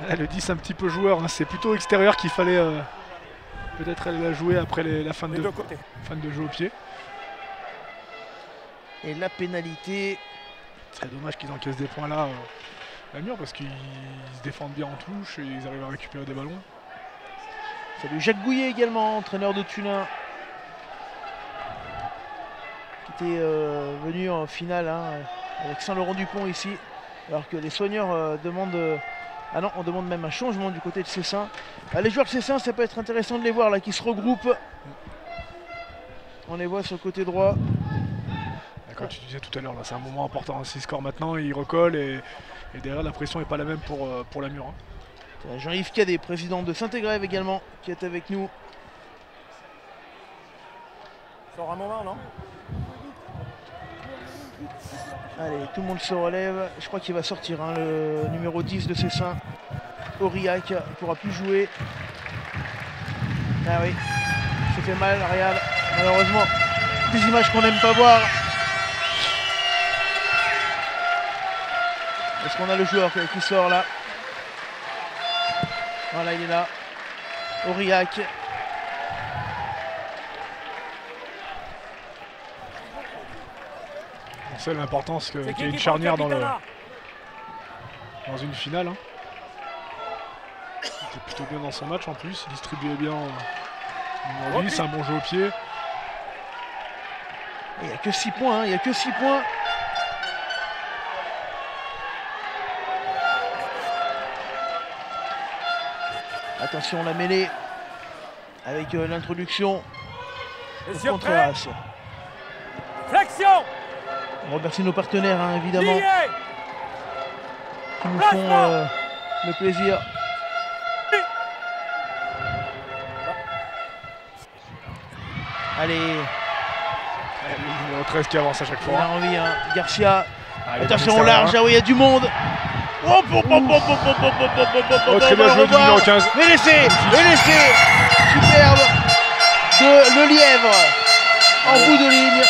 Ouais. Le 10 un petit peu joueur, hein. C'est plutôt extérieur qu'il fallait peut-être aller la jouer après la fin de jeu au pied. Et la pénalité. C'est dommage qu'ils encaissent des points là, la mur, parce qu'ils se défendent bien en touche et ils arrivent à récupérer des ballons. Salut Jacques Gouillet également, entraîneur de Tullin, qui était venu en finale hein, avec Saint-Laurent-du-Pont ici, alors que les soigneurs demandent... Ah non, on demande même un changement du côté de Cessin. Les joueurs de Cessin, ça peut être intéressant de les voir là, qui se regroupent. On les voit sur le côté droit. Comme tu disais tout à l'heure, c'est un moment important. S'ils scorent maintenant, ils recollent et derrière la pression n'est pas la même pour la mur. Hein. Jean-Yves Cadet, président de Saint-Égrève également, qui est avec nous. Sort un moment, non? Allez, tout le monde se relève. Je crois qu'il va sortir hein, le numéro 10 de Cessin. Aurillac, il ne pourra plus jouer. Ah oui, ça fait mal, Real. Malheureusement, des images qu'on n'aime pas voir. Est-ce qu'on a le joueur qui sort là? Voilà, il est là. Aurillac. C'est l'importance qu'il y ait une charnière dans une finale. Hein. Il était plutôt bien dans son match en plus, il distribuait bien lui, c'est un bon jeu au pied. Il n'y a que 6 points, hein, il n'y a que 6 points. Attention la mêlée. avec l'introduction Les contre prêts. Arras. Flexion. On remercie nos partenaires, hein, évidemment, Lié. qui nous font le plaisir. Allez, Le numéro 13 qui avance à chaque on a fois. envie, hein. Garcia. Allez, Attention au Daniel large, ah oui, il y a du monde. Oh, très bien joué du numéro 15. Et l'essai, superbe de Le Lièvre en bout de ligne.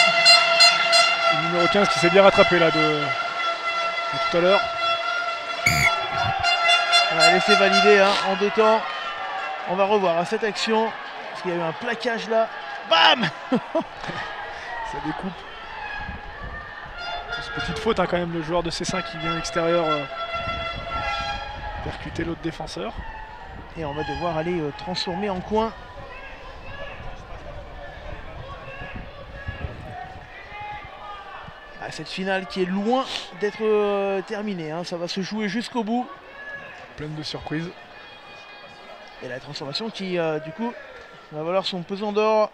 Le numéro 15 qui s'est bien rattrapé là de tout à l'heure. Voilà, l'essai validé, hein, en 2 temps. On va revoir à cette action, parce qu'il y a eu un plaquage là. Bam. Ça découpe. C'est une petite faute, hein, quand même, le joueur de C5 qui vient à l'extérieur percuter l'autre défenseur. Et on va devoir aller transformer en coin. Ah, cette finale qui est loin d'être terminée, hein. Ça va se jouer jusqu'au bout. Pleine de surprises. Et la transformation qui, du coup, va valoir son pesant d'or.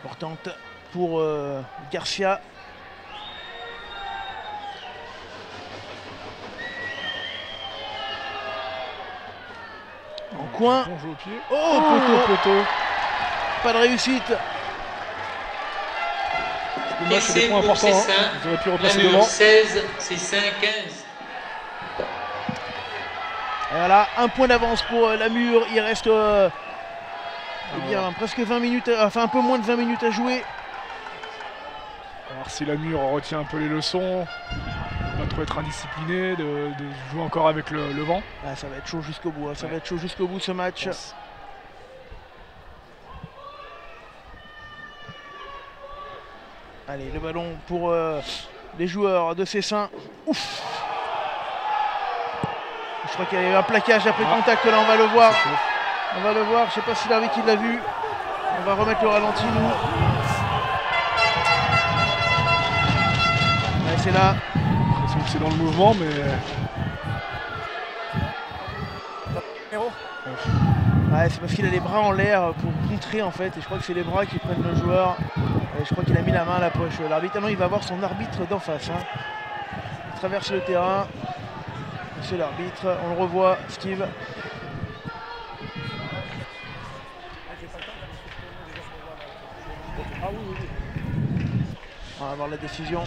Importante pour Garcia. En coin. Bon jeu au pied. Oh, poteau. Pas de réussite. Le match, c'est des Essai points pour importants. Hein. C5. Ils auraient pu La repasser mur devant. 16, C5, 15. Et voilà, un point d'avance pour Namur. Il reste eh bien, presque 20 minutes, enfin un peu moins de 20 minutes à jouer. Alors si Namur retient un peu les leçons, pas trop être indiscipliné, de jouer encore avec le vent. Ah, ça va être chaud jusqu'au bout, hein. Ça va être chaud jusqu'au bout ce match. Yes. Allez, le ballon pour les joueurs de Cessin. Ouf! Je crois qu'il y a eu un plaquage après contact, là on va le voir. On va le voir, je sais pas si l'arbitre l'a vu. On va remettre le ralenti nous. Ouais, c'est là. L'impression que c'est dans le mouvement, mais Ouais, c'est parce qu'il a les bras en l'air pour contrer en fait. Et je crois que c'est les bras qui prennent le joueur. Et je crois qu'il a mis la main à la poche. L'arbitre, non, il va voir son arbitre d'en face. Hein. Il traverse le terrain. Monsieur l'arbitre, on le revoit, Steve. On va voir la décision.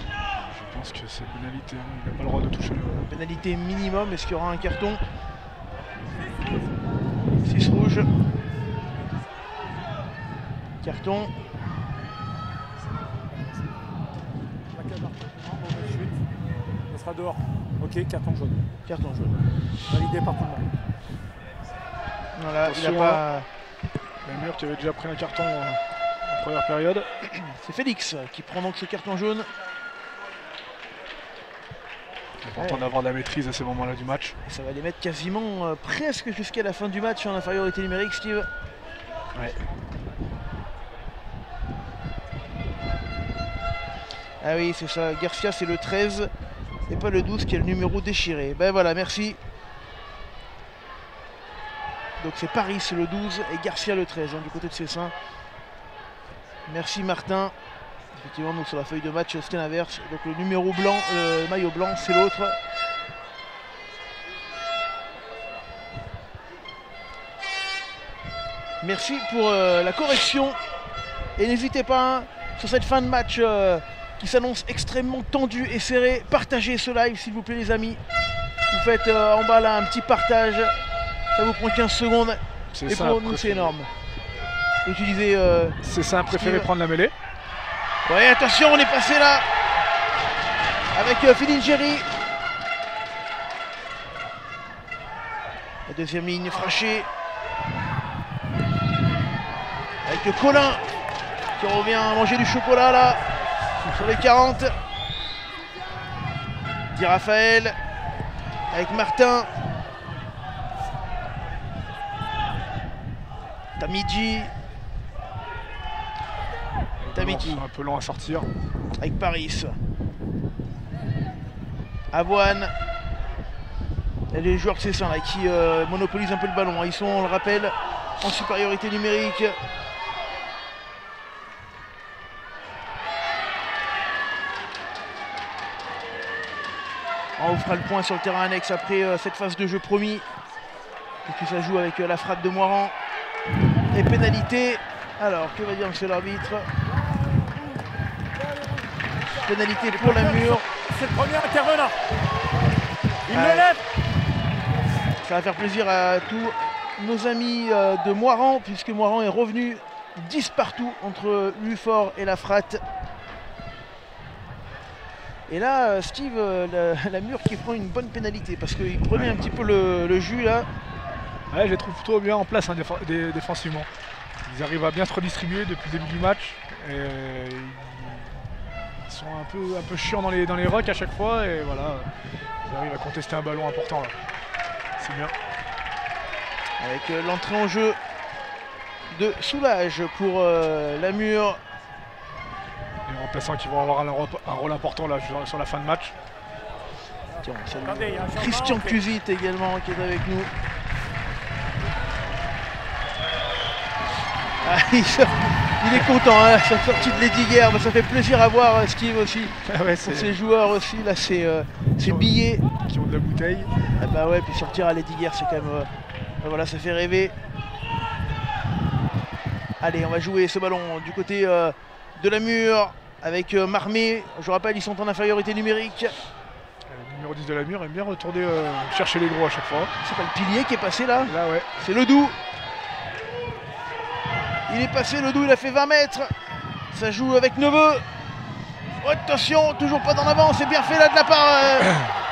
je pense que c'est pénalité. Hein. Il n'a pas le droit de toucher le... Pénalité minimum, est-ce qu'il y aura un carton? 6 rouges. Carton. Ça sera dehors. Ok, carton jaune. Carton jaune. Validé par tout le monde. Voilà, il Attention, a pas... Namur qui avait déjà pris un carton en première période. C'est Félix qui prend donc ce carton jaune. C'est important d'avoir de la maîtrise à ces moments-là du match. Et ça va les mettre quasiment presque jusqu'à la fin du match en infériorité numérique, Steve. Ouais. Ah oui, c'est ça. Garcia, c'est le 13 et pas le 12 qui est le numéro déchiré. Ben voilà, merci. Donc c'est Paris le 12 et Garcia le 13 hein, du côté de Cessin. Merci Martin. Effectivement, donc sur la feuille de match, c'est l'inverse. Donc le numéro blanc, le maillot blanc, c'est l'autre. Merci pour la correction. Et n'hésitez pas, hein, sur cette fin de match qui s'annonce extrêmement tendue et serrée, partagez ce live s'il vous plaît les amis. Vous faites en bas là un petit partage. Ça vous prend 15 secondes. Et pour nous, c'est énorme. Utilisez... c'est ça, préféré prendre la mêlée. Ouais, attention, on est passé là avec Filingeri. La deuxième ligne, Fraché. Avec Colin qui revient manger du chocolat là sur les 40. Di Raphaël avec Martin. Tamidji. Tamidji. Un peu lent à sortir. Avec Paris. Avoine. Il y a les joueurs de Cessin là, qui monopolisent un peu le ballon. Ils sont, on le rappelle, en supériorité numérique. On fera le point sur le terrain annexe après cette phase de jeu promis. Et puis ça joue avec la frappe de Moiran. Et pénalité. Alors, que va dire monsieur l'arbitre? Pénalité pour Namur. C'est le premier intervenant. Il Ouais. le lève. Ça va faire plaisir à tous nos amis de Moiran, puisque Moiran est revenu 10 partout entre Lufort et la Fratte. Et là, Steve, la Mur qui prend une bonne pénalité, parce qu'il prenait un petit peu le jus là. Ouais, je les trouve plutôt bien en place hein, défensivement. Ils arrivent à bien se redistribuer depuis le début du match. Et, ils sont un peu chiants dans les rucks à chaque fois. Et voilà, ils arrivent à contester un ballon important là. C'est bien. Avec l'entrée en jeu de Soulage pour la Mur. Les remplaçants qui vont avoir un rôle important là sur la fin de match. Tiens, on salue Attendez, il y a un changement, Christian ok. Cusit également qui est avec nous. Ah, il est content, hein, sa sortie de Lady Guerre, ça fait plaisir à voir Steve aussi. Ah ouais, Pour ses joueurs aussi, là c'est billets. qui ont de la bouteille. Ah bah ouais, puis sortir à Lady Guerre c'est quand même... voilà, ça fait rêver. Allez, on va jouer ce ballon du côté de la Mur avec Marmé. Je rappelle, ils sont en infériorité numérique. Le numéro 10 de la Mur aime bien retourner chercher les gros à chaque fois. C'est pas le pilier qui est passé là? Là ouais. C'est Ledoux. Il est passé, Ledoux, il a fait 20 mètres. Ça joue avec Neveu. Oh, attention, toujours pas dans l'avant, c'est bien fait là de la part.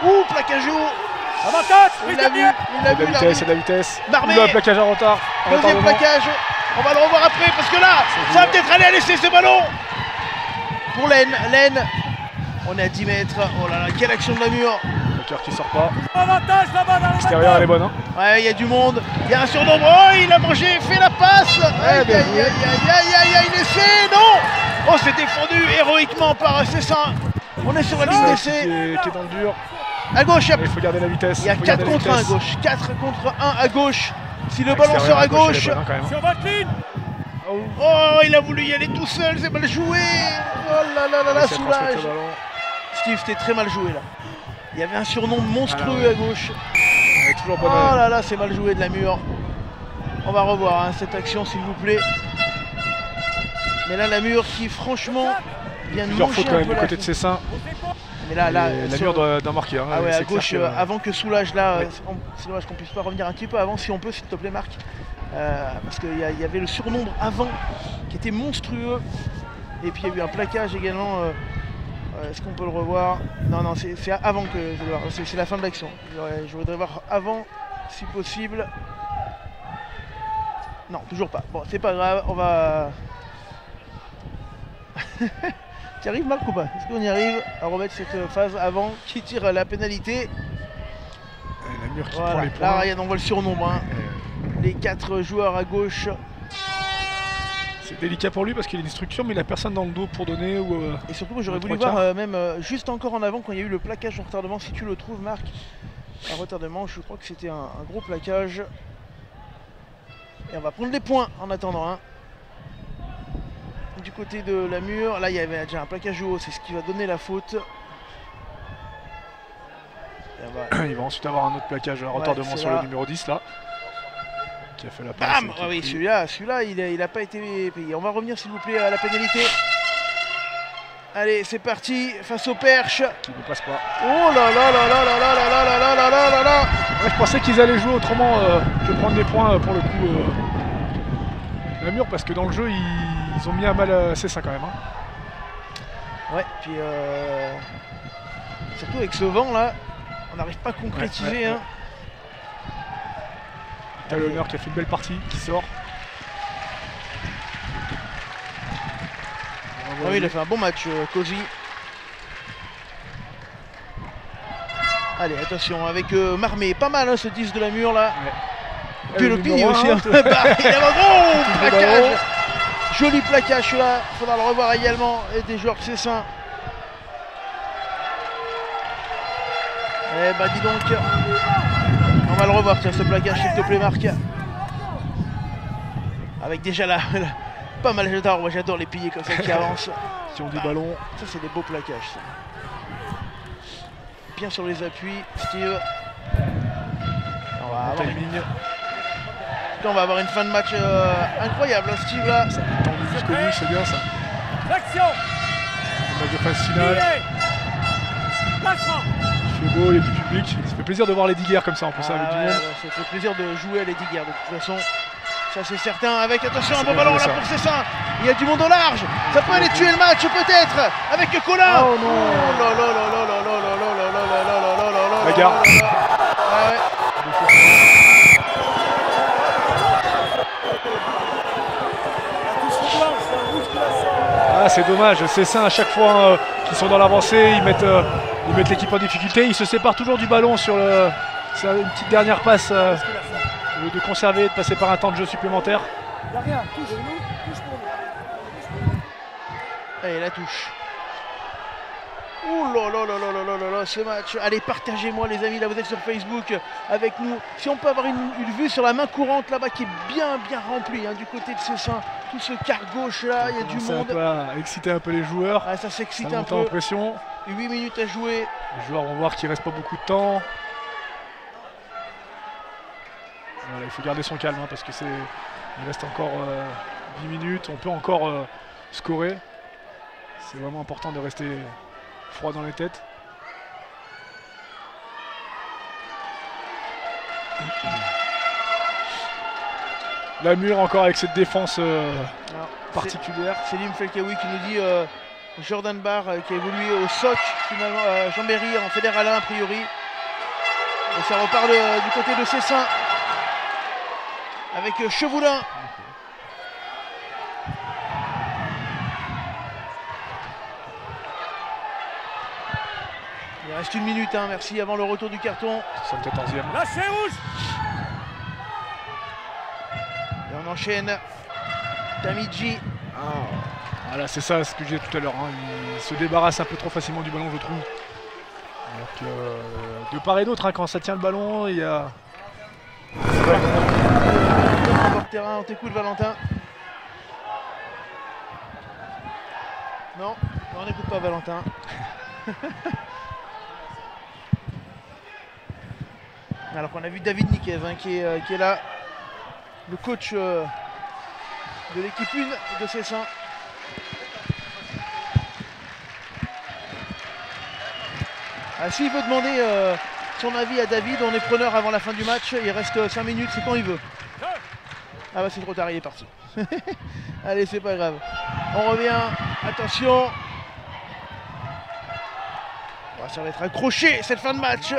Ouh, plaquage haut. Avantage. Il l'a vu, il l'a Il y a de vu. la vitesse, il y a de la vitesse. Marmé. Oula, plaquage en retard. En Deuxième retardement. plaquage. On va le revoir après parce que là, ça va peut-être aller à laisser ce ballon. Pour Laine. On est à 10 mètres. Oh là là, quelle action de la Mur. Le cœur qui sort pas. Avantage là-bas dans le L'extérieur elle est bonne. Hein. Ouais, il y a du monde. Il y a un surnombre. Oh, il a mangé, fait la passe. Aïe, bien aïe, joué. aïe, l'essai, non. Oh, c'est défendu héroïquement par Cessin. On est sur la ligne Qui d'essai. est dans le dur. À gauche, Il faut garder la vitesse. il y a faut 4 garder la contre 1 à vitesse. gauche. 4 contre 1 à gauche. Si le ballon L'extérieur sort à elle est gauche. bonne, hein, quand même. Sur votre ligne. Oh, il a voulu y aller tout seul, c'est mal joué. Oh là là là là, Ça transmet Soulage. le ballon. Steve, c'était très mal joué là. Il y avait un surnom monstrueux Ah ouais. à gauche. Elle est toujours bonne. Oh là là, c'est mal joué de la Mur. On va revoir hein, cette action s'il vous plaît. Mais là, la Mur qui franchement vient de Plusieurs manger fautes quand un même peu du la... côté de Cessin. Mais là, Et la sur- Mur doit marquer. Hein. Ah ouais, à C'est clair gauche, que- avant que Soulage là, Ouais. c'est dommage qu'on puisse pas revenir un petit peu avant si on peut, s'il te plaît Marc. Parce qu'il y avait le surnombre avant qui était monstrueux. Et puis il y a eu un plaquage également. Est-ce qu'on peut le revoir? Non, c'est avant que je le vois. C'est la fin de l'action. Je voudrais voir avant, si possible. Non, toujours pas. Bon, c'est pas grave, on va... Tu arrives Marc ou pas? Est-ce qu'on y arrive à remettre cette phase avant qui tire la pénalité? La Mur qui Voilà, prend les là points. regarde, on voit le surnombre. Hein. Les 4 joueurs à gauche. C'est délicat pour lui parce qu'il a une structure, mais il a personne dans le dos pour donner. Ou, Et surtout, j'aurais Le voulu trois voir même juste encore en avant quand il y a eu le plaquage en retardement. Si tu le trouves, Marc, un retardement, je crois que c'était un gros plaquage. Et on va prendre les points en attendant. Hein. Du côté de la Mur, là il y avait déjà un plaquage haut, c'est ce qui va donner la faute. Et on va- il va ensuite avoir un autre plaquage à retardement c'est sur là. le numéro 10 là. Qui a fait la passe. Bam! et qui Ah oui, pris. celui-là, il a pas été payé. On va revenir s'il vous plaît à la pénalité. Allez, c'est parti, face au Perche. Qui ne passe pas. Oh là là là là là là là là là là là là là là. Ouais, je pensais qu'ils allaient jouer autrement que prendre des points pour le coup. La Mur parce que dans le jeu ils ont mis à mal Cessin quand même. Hein. Ouais, puis surtout avec ce vent là, on n'arrive pas à concrétiser. Ouais. Hein. Talonneur qui a fait une belle partie, qui sort. Ah oui, il a fait un bon match, Cozy. Allez, attention, avec Marmé, pas mal hein, ce 10 de la Mur là. Que le pilier numéro aussi. un. Plaquage. Joli plaquage là. Il faudra le revoir également. Et des joueurs Cessin. Eh bah dis donc. On va le revoir, tiens, ce plaquage, s'il te plaît, Marc. Avec déjà là, pas mal de moi j'adore les piliers comme ça qui avancent. Si on dit ballon. Ça, c'est des beaux plaquages. Ça. Bien sur les appuis, Steve. On va avoir une fin de match incroyable, hein, Steve là. Ça peut tendre jusqu'au bout, c'est bien ça. L'action. Le match de phase finale. Placement. Il fait beau, il y a du public. Ça fait plaisir de voir les diguerres comme ça en plus avec du monde. Ça fait plaisir de jouer à Lady Guerre de toute façon. Ça c'est certain. Avec attention un bon ballon là pour Cessin. Il y a du monde au large. Ça peut aller tuer le match peut-être. Avec Colin. Oh non. Bagarre. Ah, c'est dommage. Cessin à chaque fois qu'ils sont dans l'avancée, ils mettent l'équipe en difficulté. Ils se séparent toujours du ballon sur une petite dernière passe. De conserver, de passer par un temps de jeu supplémentaire. Allez, la touche. Ouh là là là là là là là, ce match. Allez, partagez-moi les amis, là vous êtes sur Facebook avec nous. Si on peut avoir une vue sur la main courante là-bas qui est bien remplie hein, du côté de Cessin. Tout ce quart gauche là, il y a du monde. Ça va exciter un peu les joueurs. Ah, ça s'excite un peu. En pression. 8 minutes à jouer. Les joueurs vont voir qu'il ne reste pas beaucoup de temps. Voilà, il faut garder son calme hein, parce que il reste encore 10 minutes, on peut encore scorer. C'est vraiment important de rester froid dans les têtes. La Mure encore avec cette défense particulière. C'est Lim Felkaoui qui nous dit Jordan Barr qui a évolué au SOC finalement, Chambéry en fédéral 1 a priori. Et ça repart du côté de Cessin. Avec Chevoulin. Il reste 1 minute, hein, merci, avant le retour du carton. 74e. Lâchez rouge. Et on enchaîne. Tamidji. Voilà, c'est ça ce que j'ai dit tout à l'heure. Hein. Il se débarrasse un peu trop facilement du ballon, je trouve. Alors que, de part et d'autre, hein, quand ça tient le ballon, il y a... Terrain, on t'écoute Valentin. Non, on n'écoute pas Valentin. Alors qu'on a vu David Niquez hein, qui est là, le coach de l'équipe 1 de Cessin. S'il veut demander son avis à David, on est preneur avant la fin du match, il reste 5 minutes, c'est quand il veut. Ah bah c'est trop tard, il est parti. Allez, c'est pas grave. On revient, attention. Oh, ça va être accroché cette fin de match.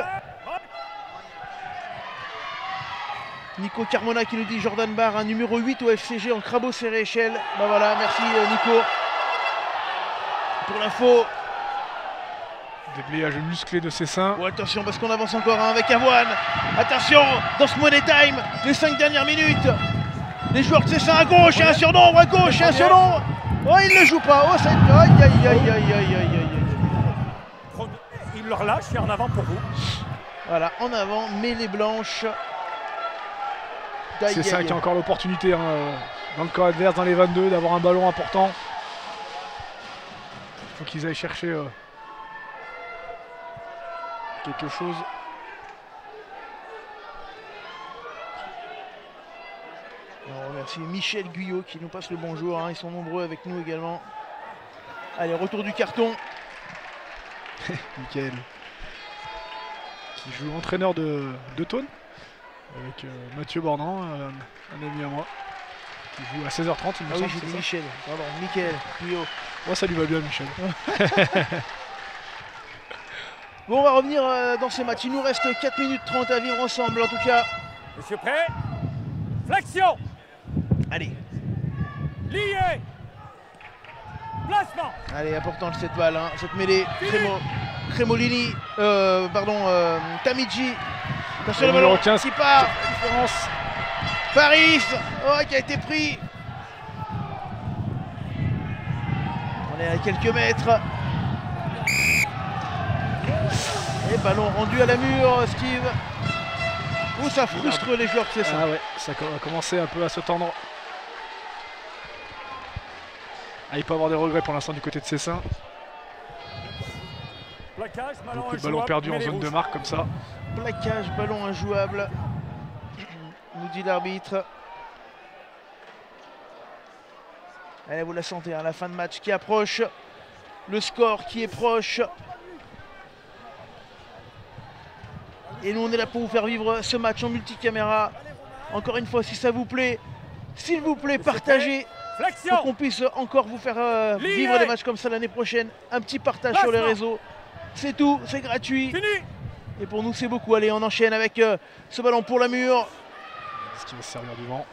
Nico Carmona qui nous dit Jordan Barr, un numéro 8 au FCG en Crabot serré échelle. Bah voilà, merci Nico pour l'info. Déblayage musclé de Cessin. Oh, attention parce qu'on avance encore hein, avec Avoine. Attention dans ce money time, les 5 dernières minutes. Les joueurs de Cessin à gauche, et un sur nombre à gauche, et un sur nombre. Oh, il ne joue pas. Oh, ça... Aïe, aïe, aïe, aïe, aïe, aïe. Il leur lâche et en avant pour vous. Voilà, en avant, mêlée blanche. Cessin qui a encore l'opportunité hein, dans le camp adverse, dans les 22, d'avoir un ballon important. Il faut qu'ils aillent chercher quelque chose. On remercie Michel Guyot qui nous passe le bonjour, hein. Ils sont nombreux avec nous également. Allez, retour du carton. Michael qui joue entraîneur de Tône avec Mathieu Bornand, un ami à moi, qui joue à 16h30. Ah oui, j'ai dit Michel, pardon, Michael Guyot. Moi, ça lui va bien, Michel. Bon, on va revenir dans ce match. Il nous reste 4 minutes 30 à vivre ensemble, en tout cas. Monsieur prêt? Flexion. Allez. Lié. Placement. Allez, importante cette balle, hein, cette mêlée. Crémolini, Tamidji. Attention le ballon qui part. Différence. Paris, oh, qui a été pris. On est à quelques mètres. Et ballon rendu à la mur, Steve. Où ça frustre les joueurs, c'est ça. Ah ouais, ça a commencé un peu à se tendre. Ah, il peut avoir des regrets pour l'instant du côté de Cessin. Plaquage, Beaucoup de ballons perdus en zone de marque comme ça. Plaquage, ballon injouable, nous dit l'arbitre. Allez, vous la sentez, hein, la fin de match qui approche. Le score qui est proche. Et nous, on est là pour vous faire vivre ce match en multicaméra. Encore une fois, si ça vous plaît, s'il vous plaît, partagez pour qu'on puisse encore vous faire vivre des matchs comme ça l'année prochaine. Un petit partage sur les réseaux. C'est tout, c'est gratuit. Fini. Et pour nous, c'est beaucoup. Allez, on enchaîne avec ce ballon pour la mur. Ce qui va se servir du vent.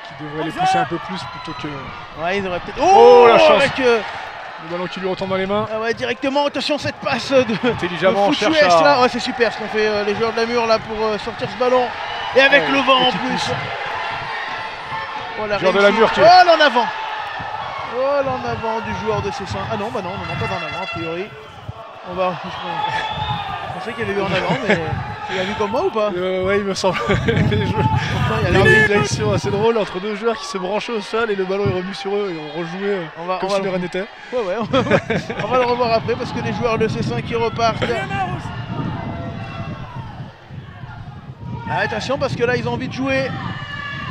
Qui devrait les pousser un peu plus plutôt que... Ouais, ils auraient peut-être... Oh, la chance avec, le ballon qui lui retombe dans les mains. Ah ouais, directement, attention cette passe de intelligemment, on cherche US, à... là. Ouais, c'est super ce qu'ont fait les joueurs de la mur là pour sortir ce ballon. Et avec le vent en plus. Oh, la joueur de la mur qui est... Oh, l'en avant. Oh, l'en avant du joueur de Cessin. Ah non, bah non, pas d'en avant a priori. On va... Je pensais qu'il y avait eu en avant, mais tu l'as vu comme moi ou pas? Ouais, il me semble. Il y a une action assez drôle entre deux joueurs qui se branchaient au sol et le ballon est revenu sur eux et on rejouait comme si de rien n'était. Ouais, on va le revoir après parce que les joueurs de Cessin qui repartent. Ah, attention parce que là ils ont envie de jouer.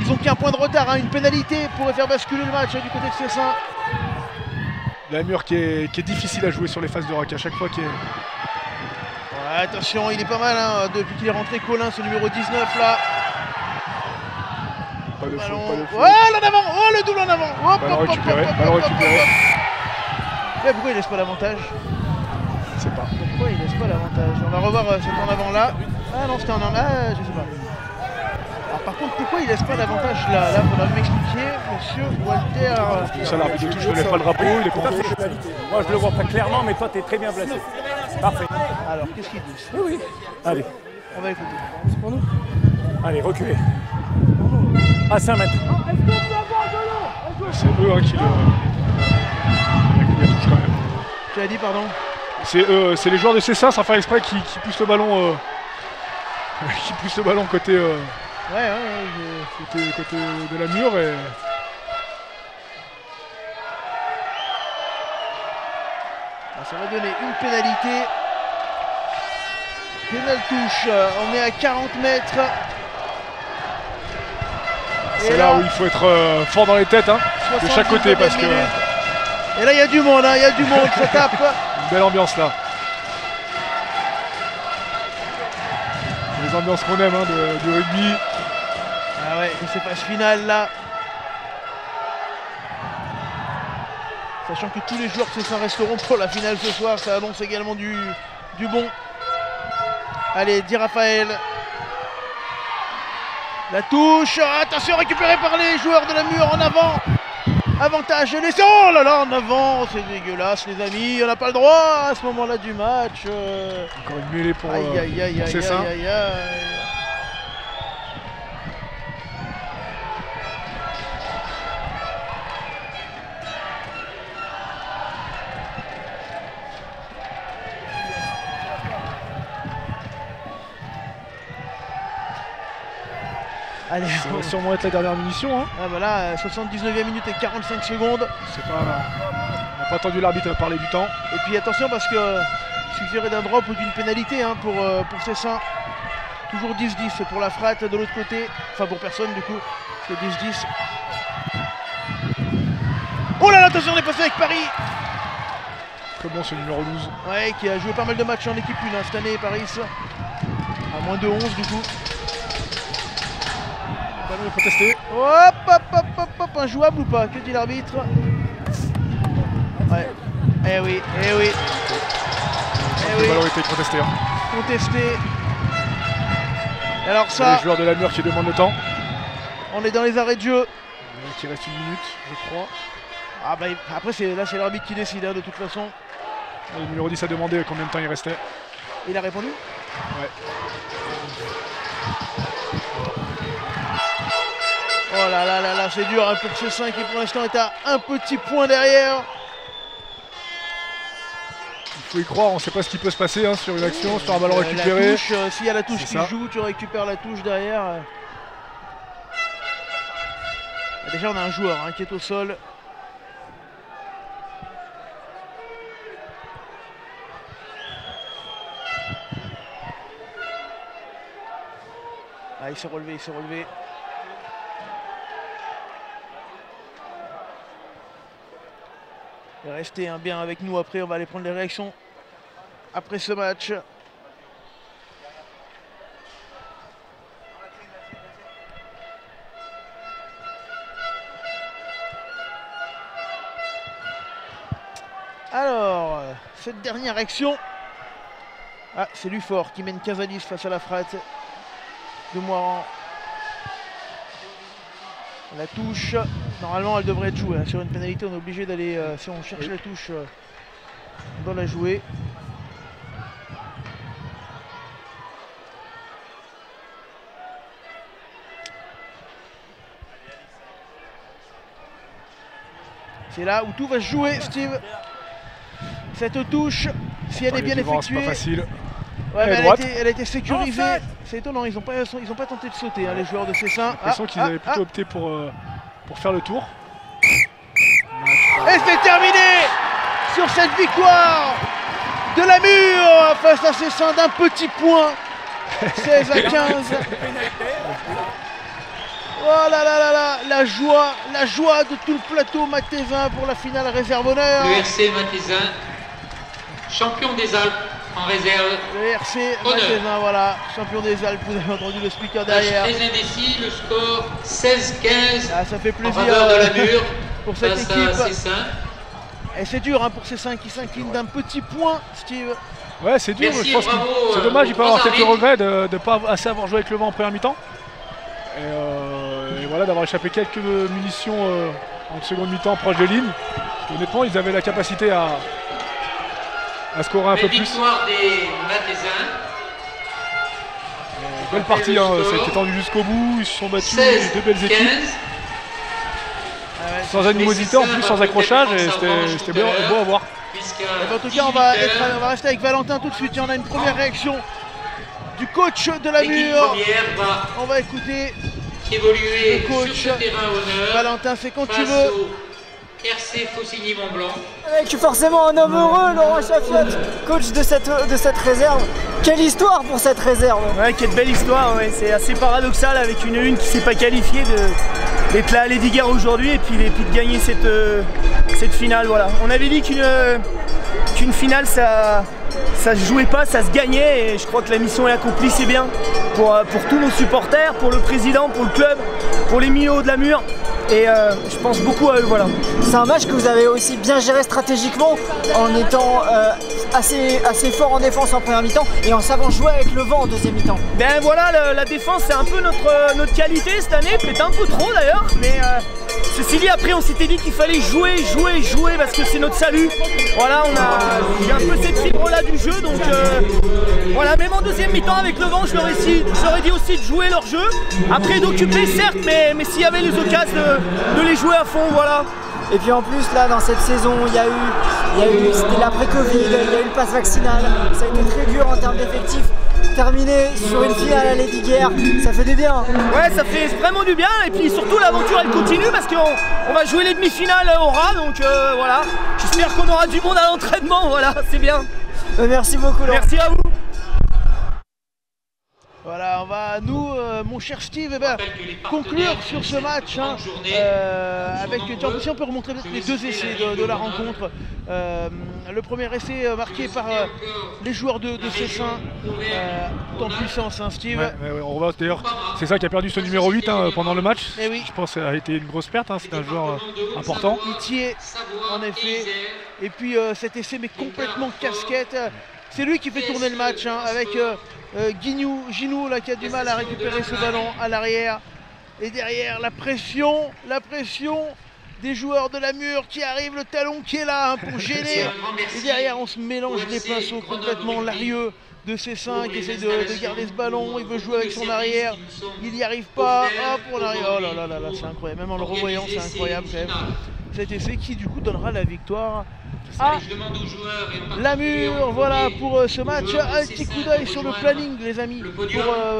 Ils ont qu'un point de retard, hein. Une pénalité pourrait faire basculer le match du côté de Cessin. La mur qui est difficile à jouer sur les phases de rock à chaque fois qu'il est... Ouais, attention, il est pas mal hein, depuis qu'il est rentré Colin, ce numéro 19 là. Pas de faute, pas de faute. Oh, l'en avant, oh le double en avant. Hop, ballon récupéré, ballon récupéré. Mais pourquoi il laisse pas l'avantage? Je sais pas. Pourquoi il laisse pas l'avantage? On va revoir cet en avant là. Ah non, c'était en avant, ah, je sais pas. Alors par contre, pourquoi il laisse pas l'avantage là? Là, faudra m'expliquer, monsieur Walter. Ça, l'arbitre de touche ne lève pas le drapeau, il est contre. Moi, je le vois pas clairement, mais toi, tu es très bien placé. Parfait. Alors, qu'est-ce qu'ils disent? Oui. Allez, On va écouter. c'est pour nous. Allez, reculez. À 5 mètres. C'est eux hein, qui le touche quand même. Tu as dit, pardon? C'est les joueurs de Cessin sans faire exprès qui poussent le ballon qui poussent le ballon côté côté de la mur et ça va donner une pénalité. Pénal touche, on est à 40 mètres. c'est là où il faut être fort dans les têtes hein, de chaque côté parce que... Et là il y a du monde, hein, il y a du monde, ça tape. Une belle ambiance là. Les ambiances qu'on aime hein, du rugby. Ah ouais, et ces phases finales là. Sachant que tous les joueurs de Cessin resteront pour la finale ce soir, ça annonce également du bon. Allez, Di Raphaël. La touche, attention, récupérée par les joueurs de la mur en avant. Avantage laissé, oh là là, en avant, c'est dégueulasse les amis, on n'a pas le droit à ce moment-là du match. Encore une mêlée pour Cessin. Allez, ça va sûrement être la dernière munition. Hein. Ah bah là, 79e minute et 45 secondes. On n'a pas attendu l'arbitre à parler du temps. Et puis attention parce que il suffirait d'un drop ou d'une pénalité hein, pour Cessin. Toujours 10-10 pour la fratte de l'autre côté. Enfin pour personne du coup. C'est 10-10. Oh là là, attention, on est passé avec Paris. Comment ce numéro 12? Ouais, qui a joué pas mal de matchs en équipe 1 hein, cette année, Paris. À moins de 11 du coup. Il faut tester. Hop, injouable ou pas? Que dit l'arbitre? Ouais. Eh oui. Le ballon était contesté. Hein. Contesté. Et alors ça... Les joueurs de la mur qui demandent le temps. On est dans les arrêts de jeu. Il reste une minute, je crois. Ah bah après là c'est l'arbitre qui décide hein, de toute façon. Le numéro 10 a demandé combien de temps il restait. Il a répondu? Ouais. Oh là là là là, c'est dur hein, pour C5 qui pour l'instant est à un petit point derrière. Il faut y croire, on ne sait pas ce qui peut se passer hein, sur une action, sur un ballon récupéré. S'il y a la touche qui joue, tu récupères la touche derrière. Déjà on a un joueur hein, qui est au sol. Ah, il s'est relevé, il s'est relevé. Restez hein, bien avec nous après, on va aller prendre les réactions après ce match. Alors, cette dernière action. Ah, c'est Lufort qui mène Casalis face à la frate de Moiran. La touche, normalement elle devrait être jouée. Hein. Sur une pénalité, on est obligé d'aller, si on cherche la touche, on doit la jouer. C'est là où tout va se jouer, Steve. Cette touche, si elle est bien effectuée. C'est pas facile. Ouais, mais elle a été sécurisée. C'est étonnant, ils n'ont pas tenté de sauter, hein, les joueurs de Cessin. J'ai l'impression qu'ils avaient plutôt opté pour faire le tour. Et c'est terminé sur cette victoire de la Mure face à Cessin d'un petit point. 16 à 15. Oh là là là là, la joie de tout le plateau mathésin pour la finale réserve honneur. Le RC Mathésin, champion des Alpes en réserve. Le RC Mathésin, voilà, champion des Alpes, vous avez entendu le speaker derrière. Très indécis, le score 16-15 ah, ça fait plaisir en faveur de la Mure pour cette face équipe. à Cessin. Et c'est dur hein, pour Cessin qui s'incline d'un petit point, Steve. Ouais, c'est dur, merci, je pense que c'est dommage, il peut avoir quelques regrets de ne pas assez avoir joué avec le vent en première mi-temps. Et voilà, d'avoir échappé quelques munitions en seconde mi-temps proche des lignes. Honnêtement, ils avaient la capacité à scorer un peu plus. Victoire des Mathézins. Belle partie, hein, ça a été tendu jusqu'au bout, ils se sont battus, deux belles équipes. Sans animosité, en plus sans accrochage, et c'était beau à voir. En tout cas, on va rester avec Valentin tout de suite. On a une première réaction du coach de la Mure. On va écouter évoluer le coach sur ce terrain honneur. Valentin, c'est quand tu veux. RC Faucigny-Mont-Blanc. Avec forcément un homme heureux, Laurent Chafiotte, coach de cette réserve. Quelle histoire pour cette réserve! Ouais, quelle belle histoire, ouais. C'est assez paradoxal avec une qui ne s'est pas qualifiée d'être là à Lady Guerre aujourd'hui et puis de gagner cette finale. Voilà. On avait dit qu'une finale ça se jouait pas, ça se gagnait et je crois que la mission est accomplie, c'est bien pour tous nos supporters, pour le président, pour le club, pour les milieux de la Mure. Et je pense beaucoup à eux, voilà. C'est un match que vous avez aussi bien géré stratégiquement en étant assez fort en défense en première mi-temps et en savant jouer avec le vent en deuxième mi-temps. Ben voilà, la défense c'est un peu notre qualité cette année, peut-être un peu trop d'ailleurs, mais ceci dit après on s'était dit qu'il fallait jouer parce que c'est notre salut. Voilà, il y a un peu cette fibre là du jeu, donc voilà, même en deuxième mi-temps avec le vent je leur ai dit aussi de jouer leur jeu, après d'occuper certes, mais s'il y avait les occasions de les jouer à fond, voilà. Et puis en plus là dans cette saison il y a eu c'était l'après-Covid, il y a eu le pass vaccinal, ça a été très dur en termes d'effectifs. Terminé sur une finale à Lady Guerre, ça fait du bien. Ouais, ça fait vraiment du bien et puis surtout l'aventure elle continue parce qu'on va jouer les demi-finales au rat, donc voilà. J'espère qu'on aura du monde à l'entraînement, voilà, c'est bien. Merci beaucoup Laurent. Merci à vous. Voilà, on va nous, mon cher Steve, conclure sur ce match hein, avec, si on peut remontrer les deux essais de la rencontre. Le premier essai marqué par les joueurs de Cessin, en puissance, hein, Steve. Ouais, on va d'ailleurs, c'est ça qui a perdu ce numéro 8 hein, pendant le match. Et oui. Je pense que ça a été une grosse perte, hein, c'est un joueur important. Itier, en effet. Et puis cet essai mais complètement casquette. C'est lui qui fait tourner le match hein, avec Ginou là, qui a du mal à récupérer ce ballon à l'arrière. Et derrière, la pression des joueurs de la Mure qui arrivent, le talon qui est là hein, pour gêner. Et derrière, on se mélange les pinceaux complètement. Larieux de C5 qui essaie de garder ce ballon, il veut jouer avec son arrière, il n'y arrive pas, hop, on arrive, oh là là là là, c'est incroyable, même en le revoyant, c'est incroyable quand même. Cet essai qui du coup donnera la victoire à la Mure. Voilà pour ce match. Un petit coup d'œil sur le planning les amis, pour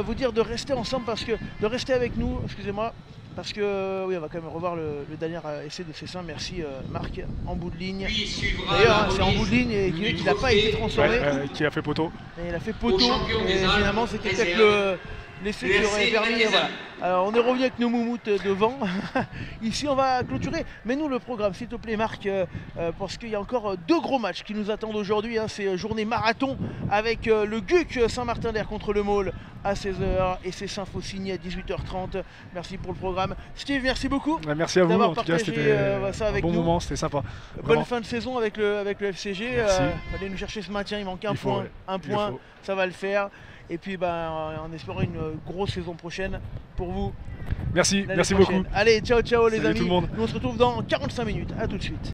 vous dire de rester ensemble, parce que de rester avec nous, excusez-moi. Parce que oui, on va quand même revoir le dernier essai de C5. Merci Marc, en bout de ligne. D'ailleurs, c'est en bout de ligne et qui n'a pas été transformé. Qui a fait poteau. Et il a fait poteau. Et finalement, c'était peut-être l'essai qui aurait permis. Voilà. Alors, on est revenu avec nos moumoutes devant. Ici, on va clôturer. Mais nous, le programme, s'il te plaît, Marc, parce qu'il y a encore 2 gros matchs qui nous attendent aujourd'hui. Hein. C'est journée marathon avec le GUC Saint-Martin-d'Air contre le Maule à 16h et c'est Saint-Faucigny à 18h30. Merci pour le programme. Steve, merci beaucoup. Merci à vous. En tout cas, c'était un bon moment, c'était sympa. Bonne fin de saison avec le FCG. Fallait nous chercher ce maintien, il manque un point. Ça va le faire. Et puis on espère une grosse saison prochaine pour vous. Merci beaucoup. Allez, ciao les Salut amis. tout le monde. Nous on se retrouve dans 45 minutes. À tout de suite.